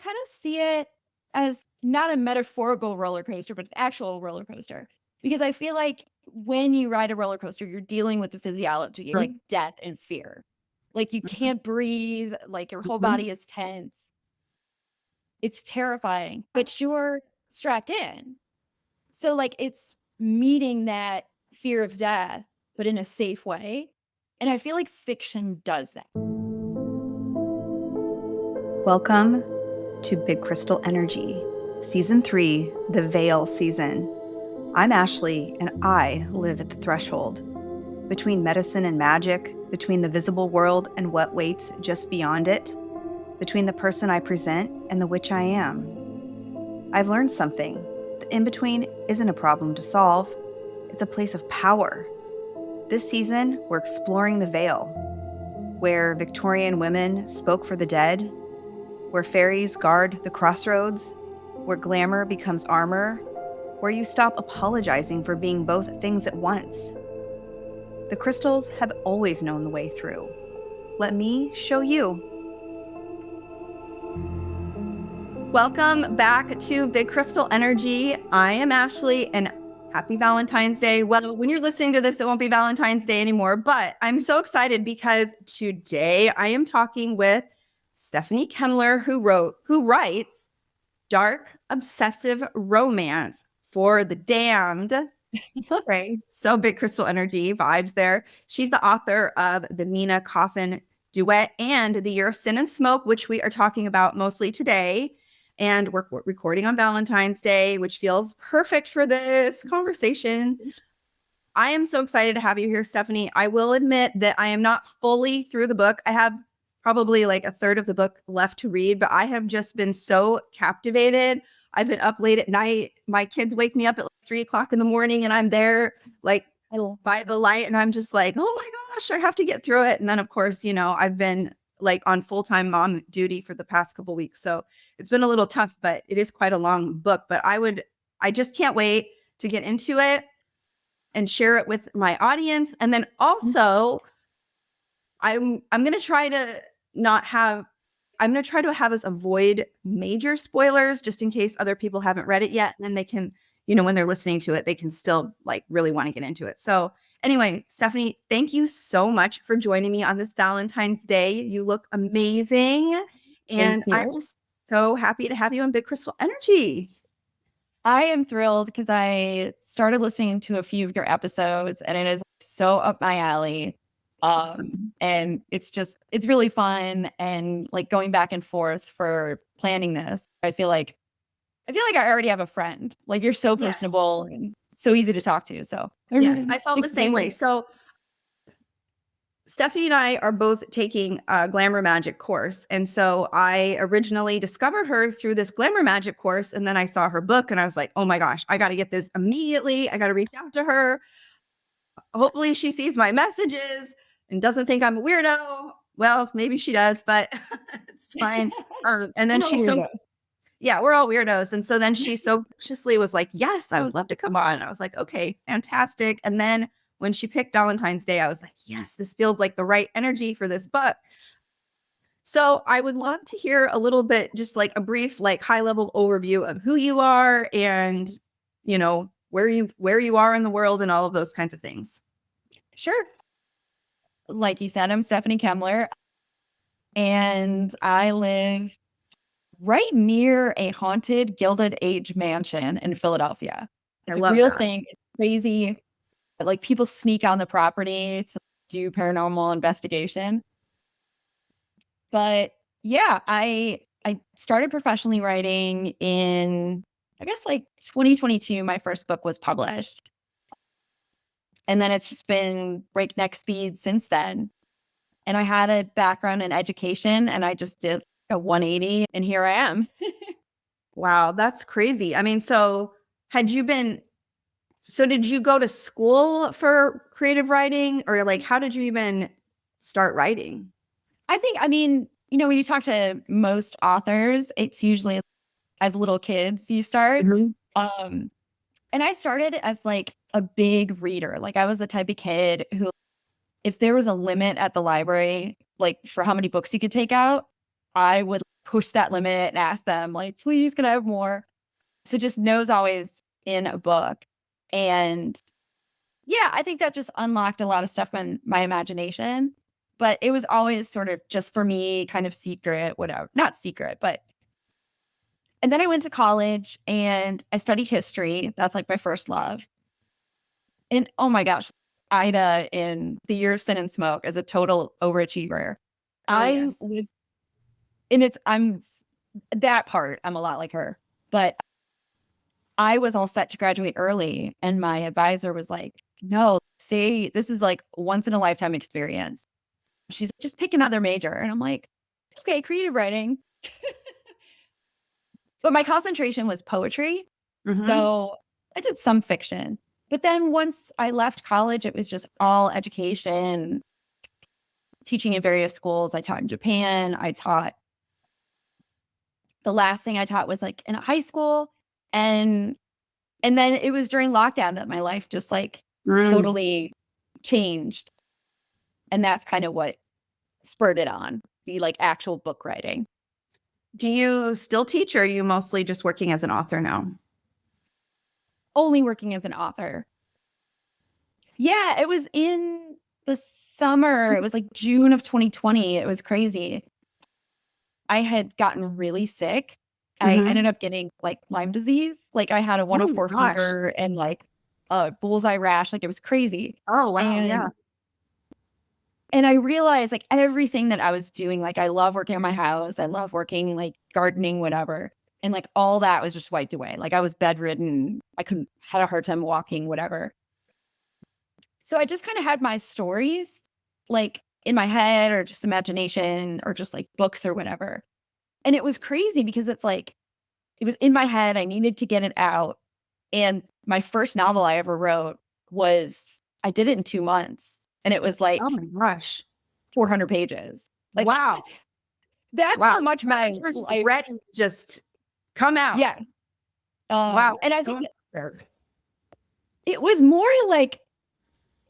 kind of see it as not a metaphorical roller coaster, but an actual roller coaster. Because I feel like when you ride a roller coaster, you're dealing with the physiology, like death and fear. Like you can't breathe, like your whole Mhm. body is tense. It's terrifying, but you're strapped in. So like it's meeting that fear of death, but in a safe way. And I feel like fiction does that. Welcome to Big Crystal Energy, Season 3, the Veil Season. I'm Ashleigh, and I live at the threshold between medicine and magic, between the visible world and what waits just beyond it, between the person I present and the witch I am. I've learned something. The in-between isn't a problem to solve. It's a place of power. This season, we're exploring the veil, where Victorian women spoke for the dead, where fairies guard the crossroads, where glamour becomes armor, where you stop apologizing for being both things at once. The crystals have always known the way through. Let me show you. Welcome back to Big Crystal Energy. I am Ashleigh, and happy Valentine's Day. Well, when you're listening to this, it won't be Valentine's Day anymore, but I'm so excited because today I am talking with Stephanie Kemler, who writes dark, obsessive romance for the damned. Right. So Big Crystal Energy vibes there. She's the author of the Mina Coffin Duet and The Year of Sin and Smoke, which we are talking about mostly today. And we're recording on Valentine's Day, which feels perfect for this conversation. I am so excited to have you here, Stephanie. I will admit that I am not fully through the book. I have probably like a third of the book left to read, but I have just been so captivated. I've been up late at night. My kids wake me up at like 3 o'clock in the morning, and I'm there like by the light, and I'm just like, oh my gosh, I have to get through it. And then, of course, I've been like on full-time mom duty for the past couple weeks. So it's been a little tough, but it is quite a long book. But I just can't wait to get into it and share it with my audience. And then also, I'm going to try to not have I'm going to try to have us avoid major spoilers just in case other people haven't read it yet, and then they can, when they're listening to it, they can still like really want to get into it. So, anyway, Stephanie, thank you so much for joining me on this Valentine's Day. You look amazing, Thank and I'm you. just so happy to have you on Big Crystal Energy. I am thrilled because I started listening to a few of your episodes and it is so up my alley. Awesome. And it's really fun and like going back and forth for planning this. I feel like I already have a friend. Like you're so Yes. personable and so easy to talk to. So Yes, I felt the same way. excited. So Stephanie and I are both taking a glamour magic course. And so I originally discovered her through this glamour magic course. And then I saw her book and I was like, oh my gosh, I got to get this immediately. I got to reach out to her. Hopefully she sees my messages and doesn't think I'm a weirdo. Well, maybe she does, but it's fine. And then yeah, we're all weirdos. And so then she so graciously was like, yes, I would love to come on. I was like, okay, fantastic. And then when she picked Valentine's Day, I was like, yes, this feels like the right energy for this book. So I would love to hear a little bit, just like a brief, like high level overview of who you are and, where you are in the world and all of those kinds of things. Sure. Like you said, I'm Stephanie Kemler and I live right near a haunted Gilded Age mansion in Philadelphia. I It's a love real that. thing. It's crazy. Like people sneak on the property to do paranormal investigation. But yeah, I started professionally writing in I guess like 2022 my first book was published. And then it's just been breakneck speed since then. And I had a background in education and I just did a 180 and here I am. Wow, that's crazy. I mean, did you go to school for creative writing, or like how did you even start writing? When you talk to most authors, it's usually as little kids you start. Mhm. Um, and I started as like a big reader. Like I was the type of kid who, if there was a limit at the library, like for how many books you could take out, I would push that limit and ask them like, please, can I have more? So just no's always in a book. And yeah, I think that just unlocked a lot of stuff in my imagination. But it was always sort of just for me, kind of secret, whatever. Not secret, but. And then I went to college and I studied history. That's like my first love. And oh my gosh, Ida in The Year of Sin and Smoke is a total overachiever. Oh, I yes. was, and I'm that part, I'm a lot like her. But I was all set to graduate early. And my advisor was like, no, stay. This is like once in a lifetime experience. She's like, just pick another major. And I'm like, okay, creative writing. But my concentration was poetry. Mm-hmm. So I did some fiction. But then once I left college, it was just all education, teaching in various schools. I taught in Japan. The last thing I taught was like in a high school. And then it was during lockdown that my life just like totally changed. And that's kind of what spurred it on, the like actual book writing. Do you still teach, or are you mostly just working as an author now? Only working as an author. Yeah, it was in the summer. It was like June of 2020. It was crazy. I had gotten really sick. I Mm-hmm. ended up getting like Lyme disease. Like I had a Oh my 104 gosh. fever and like a bullseye rash. Like it was crazy. Oh, wow. Yeah. And and I realized like everything that I was doing, like I love working on my house. I love working like gardening, whatever. And like all that was just wiped away. Like I was bedridden. I couldn't had a hard time walking, whatever. So I just kind of had my stories like in my head or just imagination or just like books or whatever. And it was crazy because it's like it was in my head. I needed to get it out. And my first novel I ever wrote I did it in 2 months. And it was Oh like my gosh. 400 pages. Like Wow. that's Wow. how much my Yours is life. ready to just come out. Yeah. Wow. And It's I think going that there. it was more like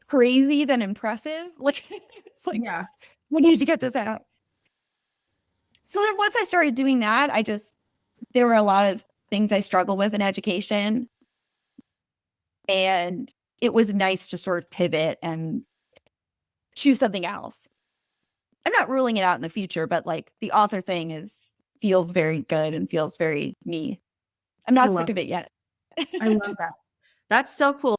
crazy than impressive. Like it's like Yeah. we need to get this out. So then once I started doing that, there were a lot of things I struggled with in education. And it was nice to sort of pivot and choose something else. I'm not ruling it out in the future, but like the author thing feels very good and feels very me. I'm I not love sick of it. it yet. I love that. That's so cool.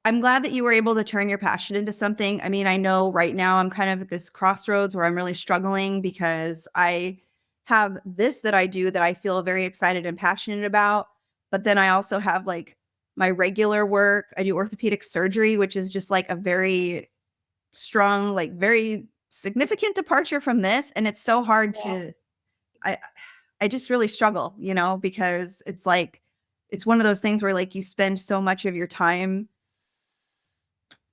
I'm glad that you were able to turn your passion into something. I mean, I know right now I'm kind of at this crossroads where I'm really struggling because I have this that I do that I feel very excited and passionate about. But then I also have like my regular work. I do orthopedic surgery, which is just like a very strong, like very significant departure from this. And it's so hard to, I, I just really struggle, because it's like, it's one of those things where like you spend so much of your time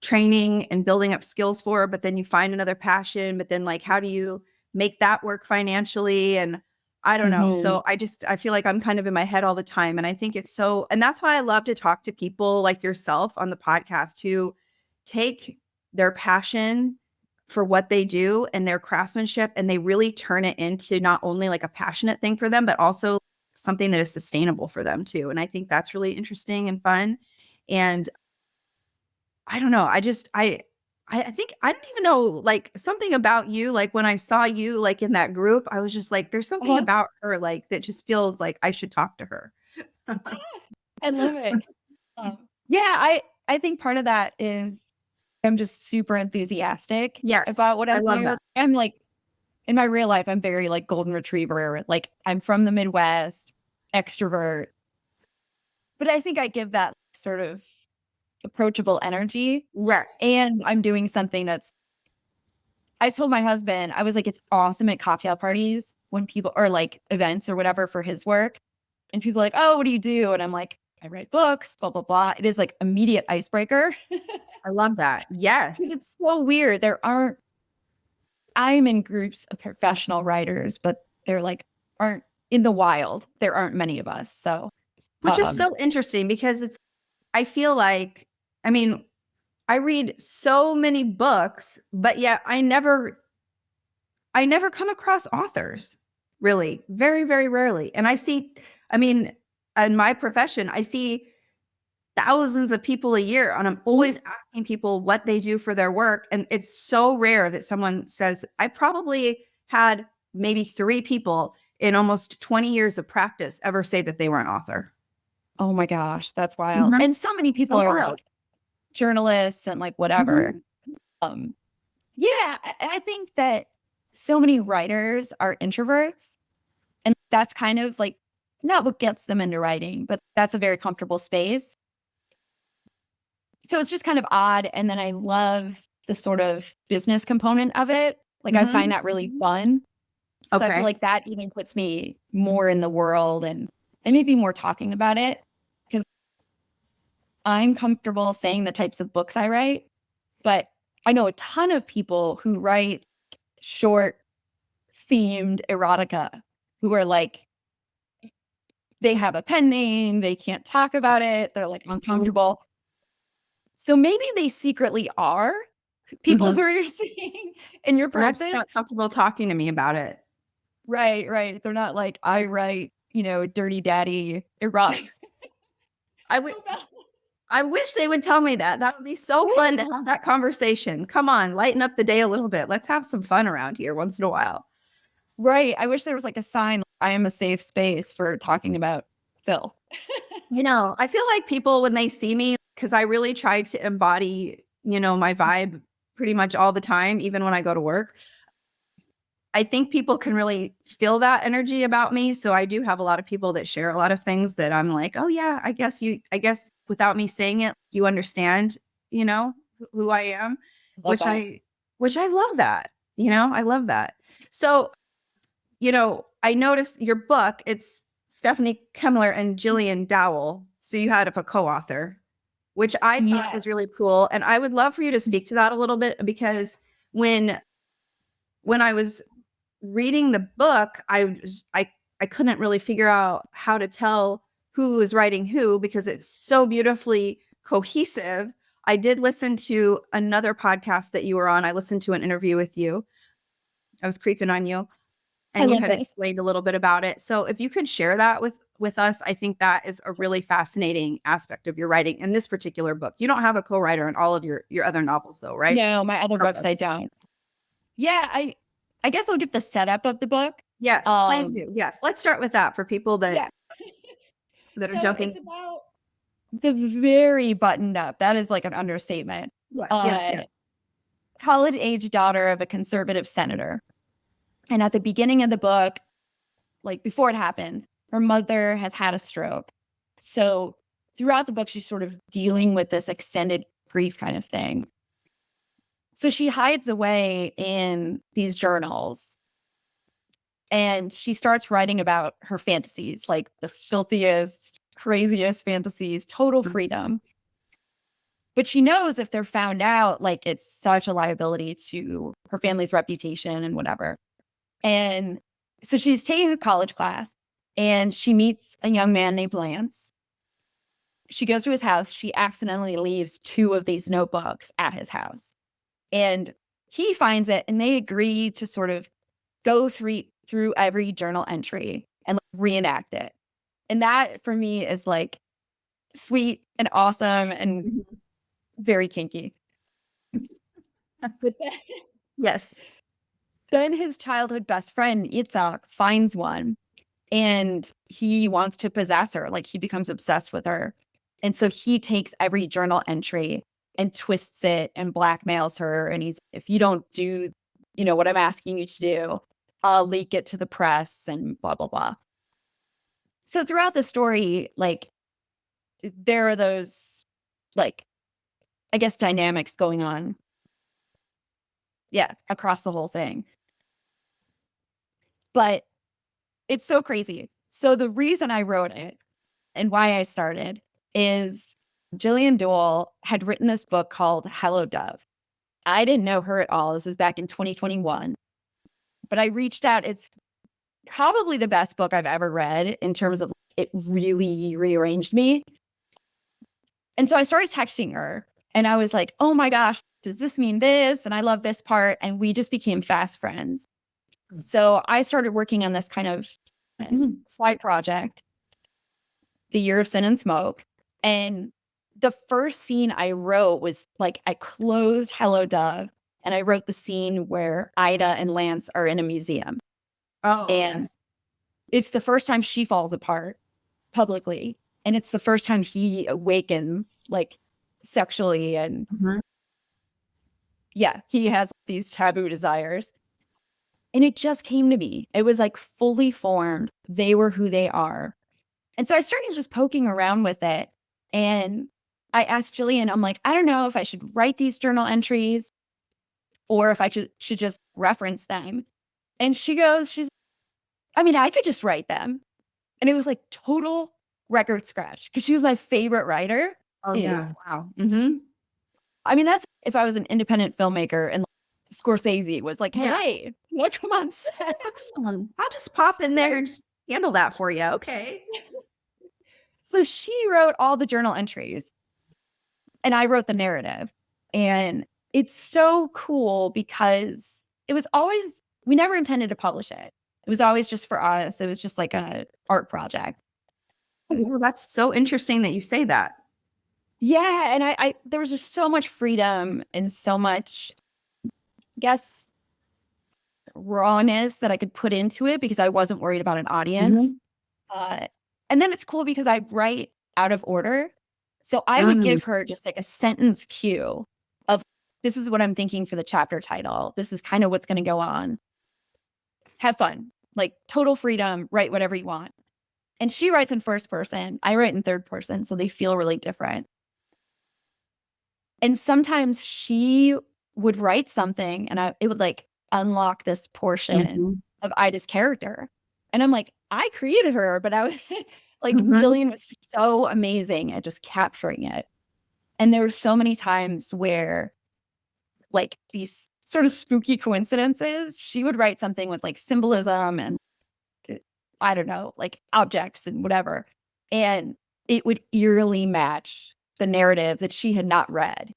training and building up skills for, but then you find another passion, but then like, how do you make that work financially? And I don't know. Mhm. So I feel like I'm kind of in my head all the time. And I think and that's why I love to talk to people like yourself on the podcast who take their passion for what they do and their craftsmanship, and they really turn it into not only like a passionate thing for them, but also something that is sustainable for them too. And I think that's really interesting and fun. And I don't know. I think I don't even know, like something about you. Like when I saw you like in that group, I was just like, there's something Uh-huh. about her like that just feels like I should talk to her. I love it. Yeah, I think part of that is I'm just super enthusiastic Yes, about what I I love do. that. I'm like in my real life, I'm very like golden retriever. Like I'm from the Midwest, extrovert, but I think I give that sort of approachable energy. Yes, And I'm doing something I told my husband, I was like, it's awesome at cocktail parties when people or like events or whatever for his work. And people are like, oh, what do you do? And I'm like, I write books, blah, blah, blah. It is like immediate icebreaker. I love that. Yes. It's so weird. I'm in groups of professional writers, but they're like, aren't in the wild. There aren't many of us. So, Which is so interesting because I feel like, I mean, I read so many books, but yet I never come across authors. really, very, very rarely. And I mean, in my profession, I see thousands of people a year, and I'm always asking people what they do for their work. And it's so rare that someone says, I probably had maybe 3 people in almost 20 years of practice ever say that they were an author. Oh my gosh, that's wild. And so many people So are wild. like journalists and like whatever. Um, yeah, I think that so many writers are introverts, and that's kind of like not what gets them into writing, but that's a very comfortable space. So it's just kind of odd. And then I love the sort of business component of it. Like I find that really fun. So I feel Okay. like that even puts me more in the world and maybe more talking about it because I'm comfortable saying the types of books I write. But I know a ton of people who write short themed erotica who are like, they have a pen name, they can't talk about it, they're like uncomfortable. So maybe they secretly are people who are seeing in your They're just practice. not comfortable talking to me about it. Right, right. They're not like, I write, dirty daddy erotics. I would I wish they would tell me that. That would be so fun to have that conversation. Come on, lighten up the day a little bit. Let's have some fun around here once in a while. Right. I wish there was like a sign, I am a safe space for talking about Phil. I feel like people when they see me, because I really try to embody, my vibe pretty much all the time, even when I go to work. I think people can really feel that energy about me. So I do have a lot of people that share a lot of things that I'm like, oh yeah, I guess without me saying it, you understand, who I am, Love that. which I love that, I love that. So, I noticed your book, it's Stephanie Kemler and Jillian Dowell. So you had a co-author, which I thought was really cool. And I would love for you to speak to that a little bit because when I was reading the book, I couldn't really figure out how to tell who was writing who because it's so beautifully cohesive. I did listen to another podcast that you were on. I listened to an interview with you. I was creeping on you, I and you love had this. explained a little bit about it. So if you could share that with us, I think that is a really fascinating aspect of your writing in this particular book. You don't have a co-writer in all of your other novels though, right? No, my other books I don't. Yeah, I guess I'll give the setup of the book. Yes, please do. Yes. Let's start with that for people that Yeah. that are So jumping. it's about the very buttoned up. That is like an understatement. Yes, yes, yes. College age daughter of a conservative senator. And at the beginning of the book, like before it happens, her mother has had a stroke. So throughout the book, she's sort of dealing with this extended grief kind of thing. So she hides away in these journals and she starts writing about her fantasies, like the filthiest, craziest fantasies, total freedom. But she knows if they're found out, like it's such a liability to her family's reputation and whatever. And so she's taking a college class and she meets a young man named Lance. She goes to his house. She accidentally leaves 2 of these notebooks at his house. And he finds it and they agree to sort of go through every journal entry and like, reenact it. And that for me is like sweet and awesome and very kinky. But Yes. then his childhood best friend, Itzhak, finds one and he wants to possess her. Like he becomes obsessed with her. And so he takes every journal entry and twists it and blackmails her. And he's, if you don't do, what I'm asking you to do, I'll leak it to the press and blah, blah, blah. So throughout the story, like there are those, like, I guess, dynamics going on. Yeah, across the whole thing. But it's so crazy. So the reason I wrote it and why I started is Jillian Dowell had written this book called Hello Dove. I didn't know her at all. This was back in 2021. But I reached out. It's probably the best book I've ever read in terms of it really rearranged me. And so I started texting her and I was like, oh my gosh, does this mean this? And I love this part. And we just became fast friends. So I started working on this kind of side project, The Year of Sin and Smoke. And the first scene I wrote was like, I closed Hello Dove and I wrote the scene where Ida and Lance are in a museum. Oh, And yes. it's the first time she falls apart publicly. And it's the first time he awakens, like sexually. And yeah, he has these taboo desires. And it just came to me. It was like fully formed. They were who they are. And so I started just poking around with it. And I asked Jillian, I'm like, I don't know if I should write these journal entries or if I should just reference them. And I mean, I could just write them. And it was like total record scratch because she was my favorite writer. Oh, Is yeah. Wow. I mean, that's if I was an independent filmmaker and Scorsese was like, Yeah. hey, what come on set? Excellent. I'll just pop in there and just handle that for you. Okay. So she wrote all the journal entries and I wrote the narrative. And it's so cool because we never intended to publish it. It was always just for us. It was just like a art project. Well, that's so interesting that you say that. Yeah. And I there was just so much freedom and so much, I guess, rawness that I could put into it because I wasn't worried about an audience. And then it's cool because I write out of order. So I would give her just like a sentence cue of this is what I'm thinking for the chapter title. This is kind of what's going to go on. Have fun, like total freedom, write whatever you want. And she writes in first person. I write in third person. So they feel really different. And sometimes she would write something and it would like unlock this portion of Ida's character. And I'm like, I created her, but I was like, Jillian was so amazing at just capturing it. And there were so many times where like these sort of spooky coincidences, she would write something with like symbolism and I don't know, like objects and whatever. And it would eerily match the narrative that she had not read.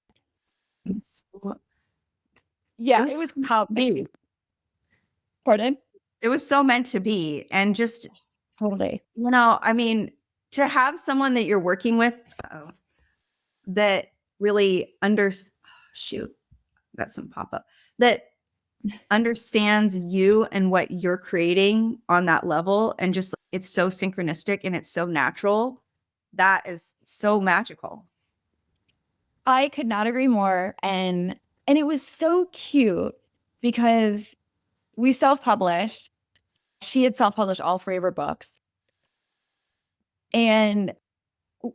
Yeah, it was cosmic. Pardon? It was so meant to be. And just, Totally. I mean, to have someone that you're working with that really shoot, got some pop up that understands you and what you're creating on that level. And just, it's so synchronistic and it's so natural. That is so magical. I could not agree more. And it was so cute because we self-published. She had self-published all three of her books. And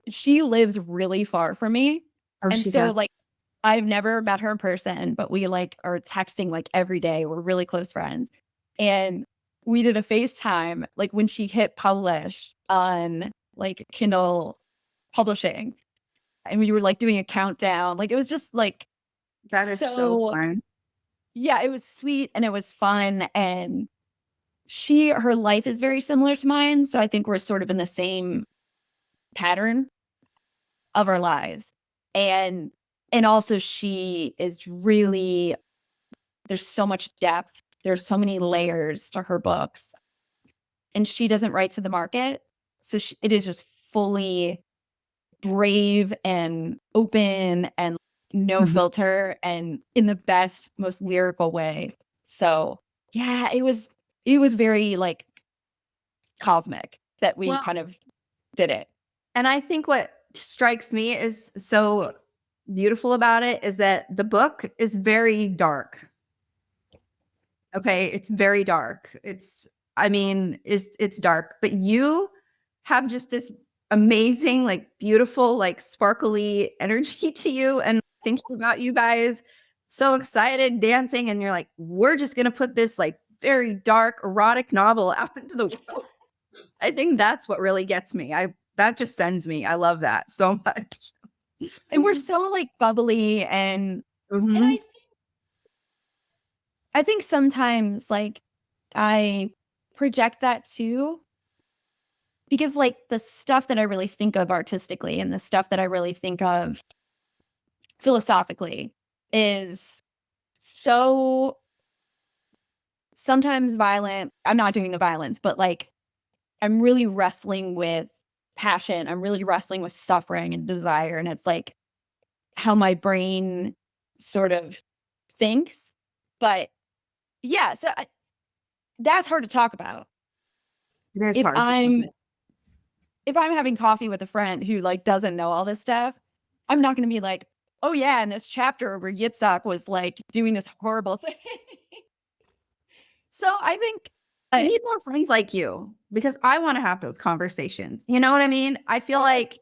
she lives really far from me. And so like I've never met her in person, but we like are texting like every day. We're really close friends. And we did a FaceTime like when she hit publish on like Kindle publishing. And we were like doing a countdown. Like it was just like that is so fun. Yeah, it was sweet and it was fun. And her life is very similar to mine. So I think we're sort of in the same pattern of our lives. And also she is really, there's so much depth. There's so many layers to her books. And she doesn't write to the market. So it is just fully brave and open and no filter and in the best, most lyrical way. So yeah, it was very like cosmic that we kind of did it. And I think what strikes me is so beautiful about it is that the book is very dark. Okay, it's very dark. It's dark, but you have just this amazing, like beautiful, like sparkly energy to you. And thinking about you guys, so excited, dancing, and you're like, we're just gonna put this like very dark, erotic novel out into the world. I think that's what really gets me. That just sends me. I love that so much. And we're so like bubbly and I think sometimes like I project that too. Because like the stuff that I really think of artistically and the stuff that I really think of philosophically is so sometimes violent. I'm not doing the violence, but like I'm really wrestling with passion. I'm really wrestling with suffering and desire. And it's like how my brain sort of thinks. But yeah, that's hard to talk about. It is If hard to talk I'm about. if I'm having coffee with a friend who like doesn't know all this stuff, I'm not going to be like, "Oh yeah, in this chapter where Yitzhak was like doing this horrible thing." So I think I need more friends like you because I want to have those conversations. You know what I mean? I feel like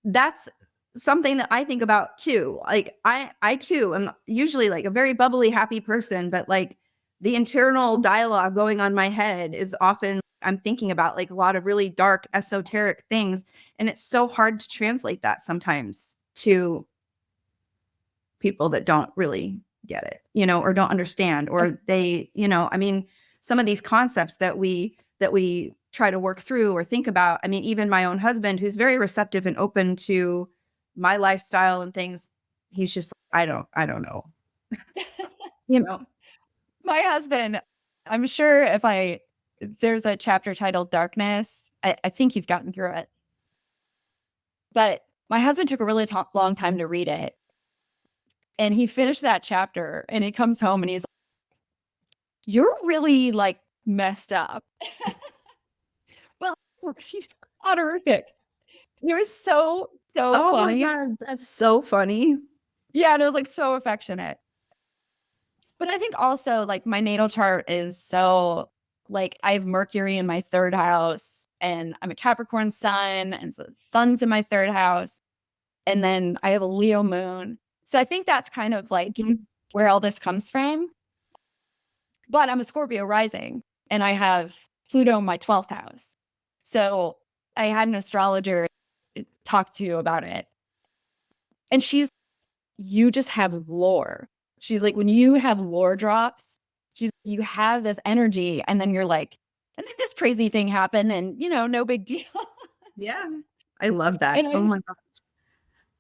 that's something that I think about too. Like I too am usually like a very bubbly, happy person, but like the internal dialogue going on in my head is often I'm thinking about like a lot of really dark, esoteric things. And it's so hard to translate that sometimes to people that don't really get it, you know, or don't understand, or they, you know, I mean, some of these concepts that we try to work through or think about. I mean, even my own husband, who's very receptive and open to my lifestyle and things, he's just, I don't know, you know. my husband, I'm sure there's a chapter titled Darkness. I think you've gotten through it. But my husband took a really long time to read it. And he finished that chapter and he comes home and he's like, "You're really like messed up." Well, he's horrific. It was so Oh my funny. God, that's so funny. Yeah, and it was like so affectionate. But I think also like my natal chart is so like I have Mercury in my third house and I'm a Capricorn sun. And so the sun's in my third house. And then I have a Leo moon. So I think that's kind of like where all this comes from. But I'm a Scorpio rising and I have Pluto in my 12th house. So I had an astrologer talk to you about it. And you just have lore. She's like, when you have lore drops, you have this energy, and then you're like, and then this crazy thing happened, and no big deal. Yeah, I love that. And Oh my God.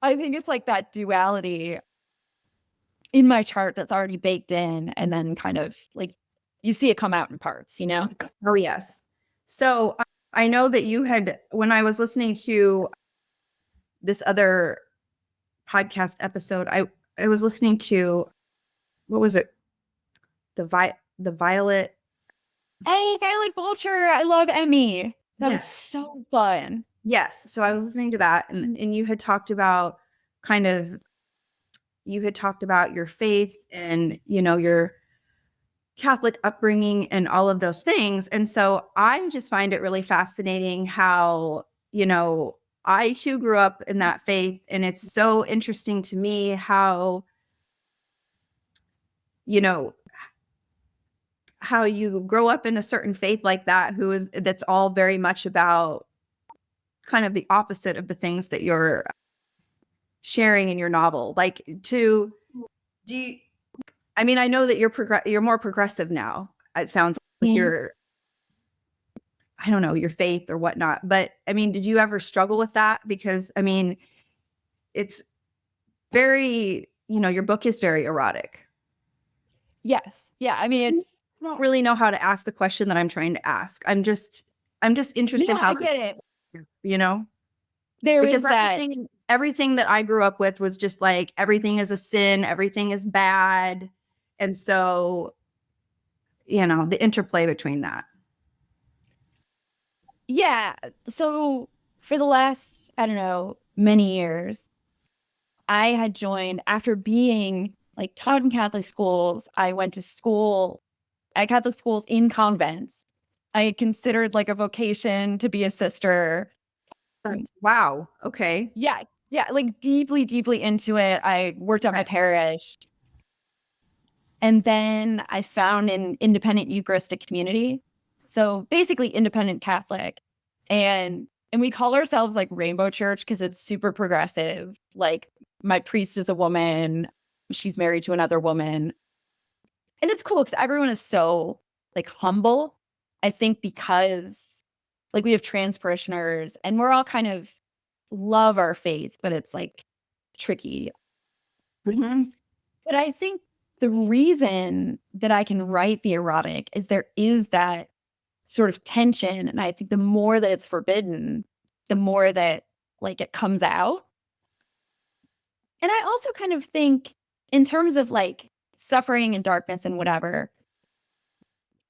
I think it's like that duality in my chart that's already baked in, and then kind of like you see it come out in parts. Oh yes. So I know that you had, when I was listening to this other podcast episode, I was listening to, what was it? The Violet. Hey, Violet Vulture, I love Emmy. That was Yes. so fun. Yes. So I was listening to that, and you had talked about kind of, you had talked about your faith and, you know, your Catholic upbringing and all of those things. And so I just find it really fascinating how, you know, I too grew up in that faith. And it's so interesting to me how, you know, how you grow up in a certain faith like that, that's all very much about kind of the opposite of the things that you're sharing in your novel. Like to do you, I mean, I know that you're more progressive now. It sounds like with your, I don't know, your faith or whatnot. But I mean, did you ever struggle with that? Because I mean, it's very, you know, your book is very erotic. Yes. Yeah. I mean, it's I don't really know how to ask the question that I'm trying to ask. I'm just interested no, how I get it. you know, There because is that. everything that I grew up with was just like everything is a sin, everything is bad. And so, you know, the interplay between that. Yeah. So for the last, I don't know, many years, I had joined after being like taught in Catholic schools. I went to school at Catholic schools in convents. I considered like a vocation to be a sister. Wow. Okay. Yes. Yeah. Like deeply, deeply into it. I worked at my Okay. parish. And then I found an independent Eucharistic community. So basically independent Catholic. And we call ourselves like Rainbow Church because it's super progressive. Like my priest is a woman, she's married to another woman. And it's cool because everyone is so like humble. I think because like we have trans parishioners and we're all kind of love our faith, but it's like tricky. Mhm. But I think the reason that I can write the erotic is there is that sort of tension. And I think the more that it's forbidden, the more that like it comes out. And I also kind of think in terms of like suffering and darkness and whatever,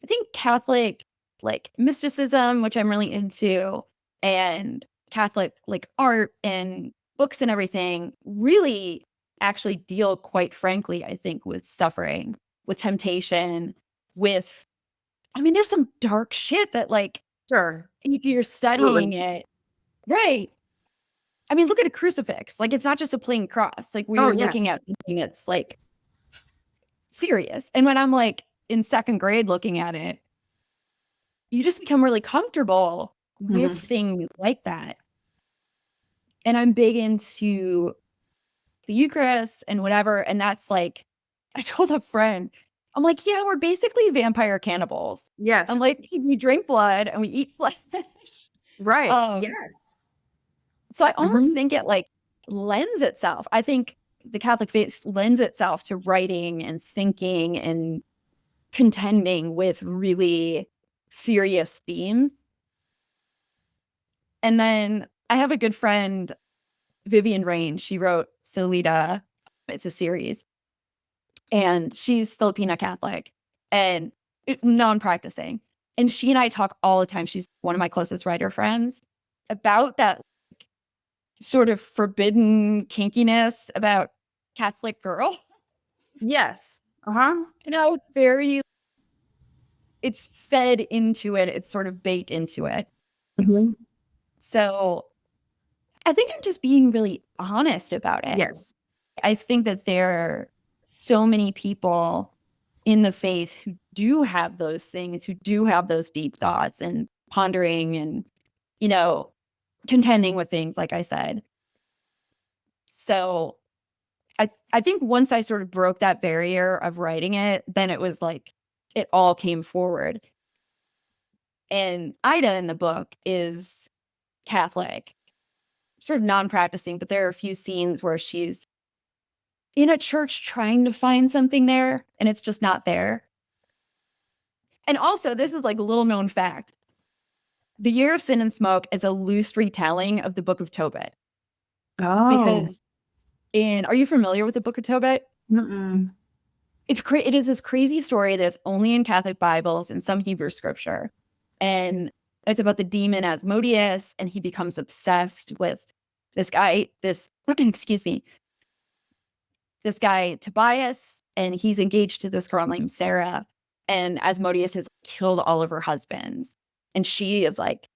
I think Catholic like mysticism, which I'm really into, and Catholic like art and books and everything really actually deal quite frankly, I think, with suffering, with temptation, with I mean, there's some dark shit that like Sure. if you're studying it, right. I mean, look at a crucifix. Like it's not just a plain cross. Like Oh, we're looking yes. at something that's like serious. And when I'm like in second grade looking at it, you just become really comfortable with Mhm. things like that. And I'm big into the Eucharist and whatever. And that's like, I told a friend, I'm like, yeah, we're basically vampire cannibals. I'm Yes. like, we drink blood and we eat flesh. Right. um, Yes. so I almost Mhm. think it like lends itself. I think the Catholic faith lends itself to writing and thinking and contending with really serious themes. And then I have a good friend, Vivian Rain. She wrote Solita. It's a series. And she's Filipina Catholic and non-practicing. And she and I talk all the time. She's one of my closest writer friends about that sort of forbidden kinkiness about Catholic girl. Yes. Uh-huh. You know, it's very, it's fed into it. It's sort of baked into it. Mhm. So I think I'm just being really honest about it. Yes. I think that there are so many people in the faith who do have those things, who do have those deep thoughts and pondering and, you know, contending with things, like I said. So I think once I sort of broke that barrier of writing it, then it was like it all came forward. And Ida in the book is Catholic, sort of non-practicing, but there are a few scenes where she's in a church trying to find something there and it's just not there. And also, this is like a little known fact. The Year of Sin and Smoke is a loose retelling of the Book of Tobit. Oh. Because are you familiar with the Book of Tobit? Mm-mm. It is this crazy story that's only in Catholic Bibles and some Hebrew scripture. And it's about the demon Asmodeus, and he becomes obsessed with this guy, excuse me, this guy Tobias, and he's engaged to this girl named Sarah. And Asmodeus has killed all of her husbands. And she is like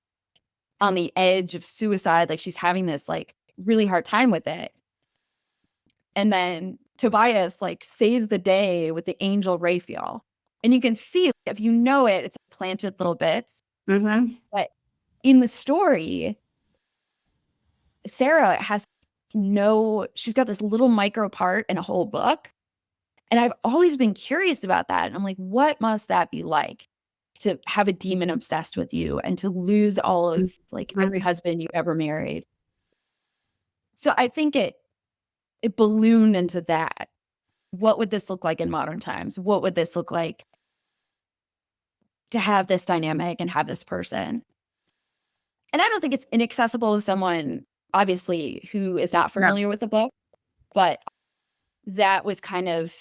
on the edge of suicide. Like she's having this like really hard time with it. And then Tobias like saves the day with the angel Raphael. And you can see if you know it, it's planted little bits. Mm-hmm. But in the story, Sarah she's got this little micro part in a whole book. And I've always been curious about that. And I'm like, what must that be like to have a demon obsessed with you and to lose all of like every husband you ever married? So I think it ballooned into that. What would this look like in modern times? What would this look like to have this dynamic and have this person? And I don't think it's inaccessible to someone, obviously, who is not No. familiar with the book, but that was kind of,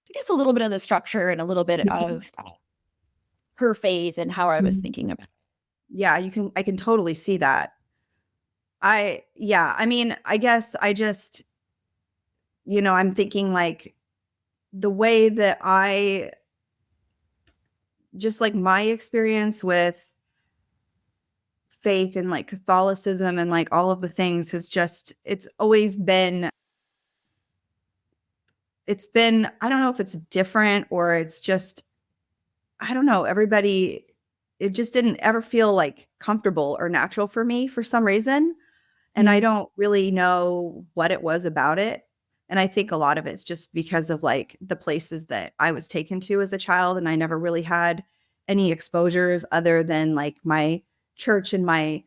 I guess, a little bit of the structure and a little bit of her faith and how I was thinking about it. Yeah, I can totally see that. I mean, I guess I just, I'm thinking like the way that I just like my experience with faith and like Catholicism and like all of the things has just, it's been, I don't know if it's different or it's just, I don't know, it just didn't ever feel like comfortable or natural for me for some reason. And I Mm. don't really know what it was about it. And I think a lot of it's just because of like the places that I was taken to as a child. And I never really had any exposures other than like my church in my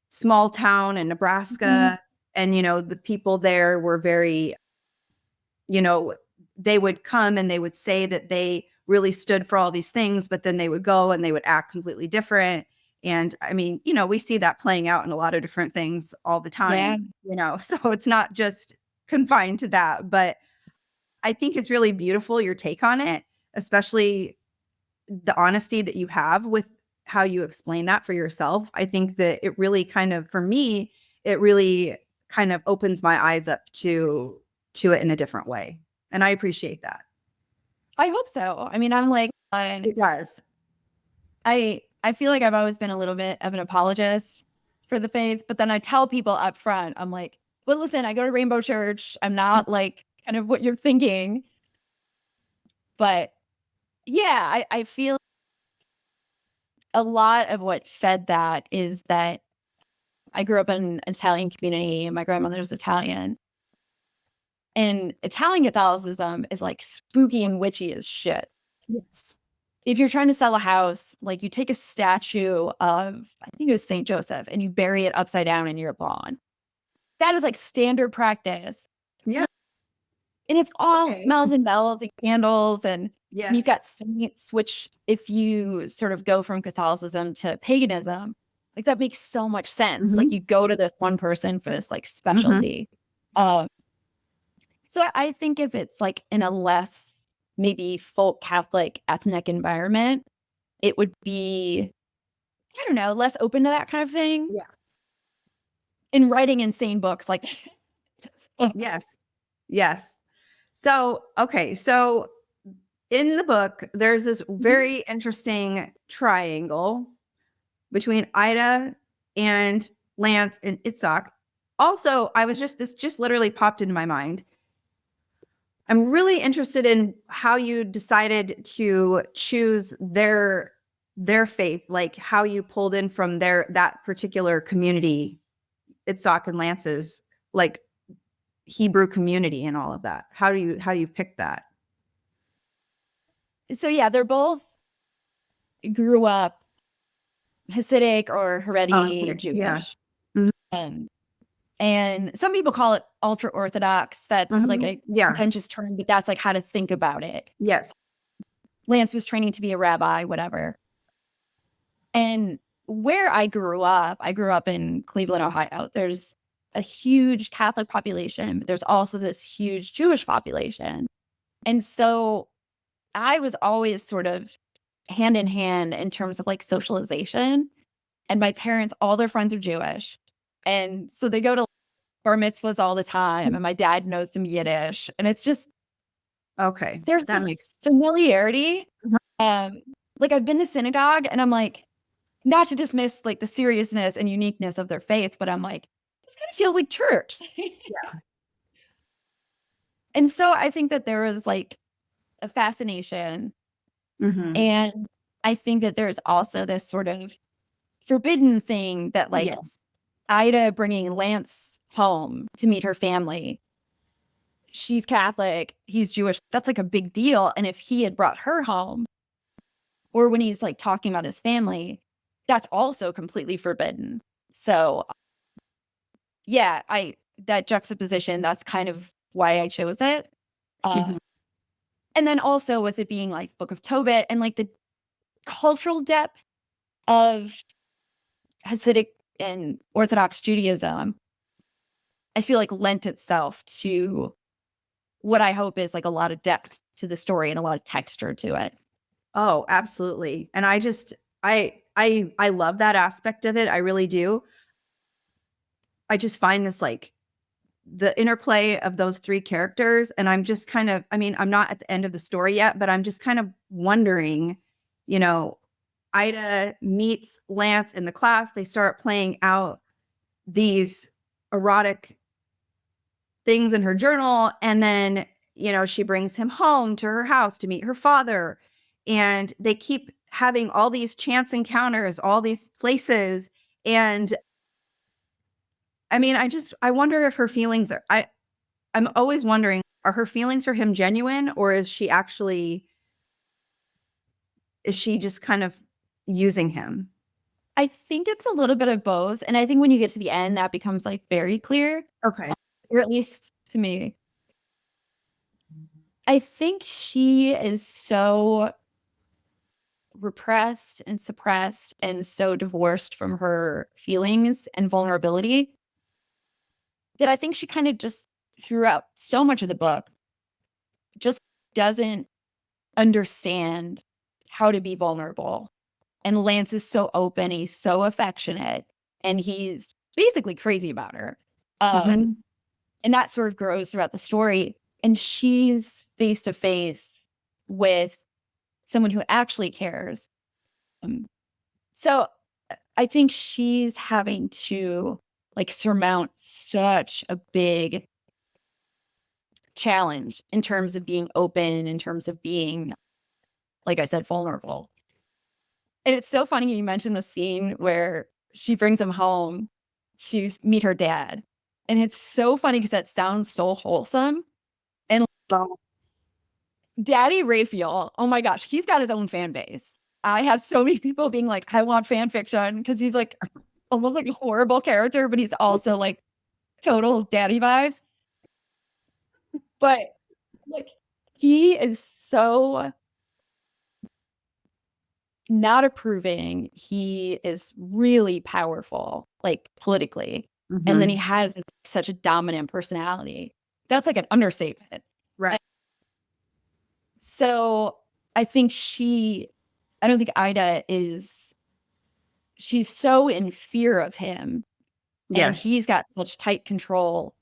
small town in Mhm. Nebraska. And, the people there were very, you know, they would come and they would say that they really stood for all these things, but then they would go and they would act completely different. And I mean, we see that playing out in a lot of different things all the Yeah. time, so it's not just confined to that, but I think it's really beautiful, your take on it, especially the honesty that you have with how you explain that for yourself. I think that it really kind of, for me, it really kind of opens my eyes up to it in a different way. And I appreciate that. I hope so. I mean, I'm like, It does. I feel like I've always been a little bit of an apologist for the faith, but then I tell people up front, I'm like, well, listen, I go to Rainbow Church. I'm not like kind of what you're thinking. But yeah, I feel a lot of what fed that is that I grew up in an Italian community and my grandmother's Italian. And Italian Catholicism is like spooky and witchy as shit. Yes. If you're trying to sell a house, like you take a statue of, I think it was St. Joseph, and you bury it upside down in your lawn. That is like standard practice. Yeah. And it's all Okay. smells and bells and candles. And Yes. you've got saints, which if you sort of go from Catholicism to paganism, like that makes so much sense. Like you go to this one person for this like specialty. So I think if it's like in a less maybe folk Catholic ethnic environment, it would be, I don't know, less open to that kind of thing. Yeah. In writing insane books like Yes. Yes. So, okay. So in the book, there's this very interesting triangle between Ida and Lance and Itzhak. Also, this just literally popped into my mind. I'm really interested in how you decided to choose their faith, like how you pulled in from that particular community, Itzhak and Lance's like Hebrew community and all of that. How do you pick that? So yeah, they're both grew up Hasidic or Haredi Jewish. Yeah. And some people call it ultra orthodox. That's like a contentious term, but that's like how to think about it. Yes. Lance was training to be a rabbi, whatever. And where I grew up in Cleveland, Ohio. There's a huge Catholic population, but there's also this huge Jewish population. And so I was always sort of hand in hand in terms of like socialization. And my parents, all their friends are Jewish. And so they go to bar mitzvahs all the time. And my dad knows some Yiddish. And it's just, okay. There's that makes familiarity. Like I've been to synagogue and I'm like, not to dismiss like the seriousness and uniqueness of their faith, but I'm like, this kind of feels like church. Yeah. And so I think that there was like a fascination. And I think that there's also this sort of forbidden thing that like Ida bringing Lance home to meet her family. She's Catholic, he's Jewish. That's like a big deal. And if he had brought her home, or when he's like talking about his family, that's also completely forbidden. So yeah, that juxtaposition, that's kind of why I chose it. And then also with it being like Book of Tobit and like the cultural depth of Hasidic and Orthodox Judaism, I feel like lent itself to what I hope is like a lot of depth to the story and a lot of texture to it. Oh, absolutely. And I love that aspect of it. I really do. I just find this like the interplay of those three characters. And I'm just kind of, I mean, I'm not at the end of the story yet, but I'm just kind of wondering, Ida meets Lance in the class. They start playing out these erotic things in her journal. And then, she brings him home to her house to meet her father. And they keep having all these chance encounters, all these places. And I mean, I wonder if her feelings I'm always wondering, are her feelings for him genuine, or is she just kind of using him? I think it's a little bit of both. And I think when you get to the end, that becomes like very clear. Okay. Or at least to me. I think she is so repressed and suppressed and so divorced from her feelings and vulnerability that I think she kind of just throughout so much of the book just doesn't understand how to be vulnerable. And Lance is so open, he's so affectionate, and he's basically crazy about her. Mm-hmm. And that sort of grows throughout the story. And she's face to face with someone who actually cares. So I think she's having to like surmount such a big challenge in terms of being open, in terms of being, like I said, vulnerable. And it's so funny you mentioned the scene where she brings him home to meet her dad. And it's so funny because that sounds so wholesome. And So, Daddy Raphael, oh my gosh, he's got his own fan base. I have so many people being like, I want fan fiction because he's like almost like a horrible character, but he's also like total daddy vibes. But like he is so not approving. He is really powerful, like politically. And then he mm-hmm. has such a dominant personality. That's like an understatement. Right. So I think I don't think Ida she's so in fear of him. And Yes. he's got such tight control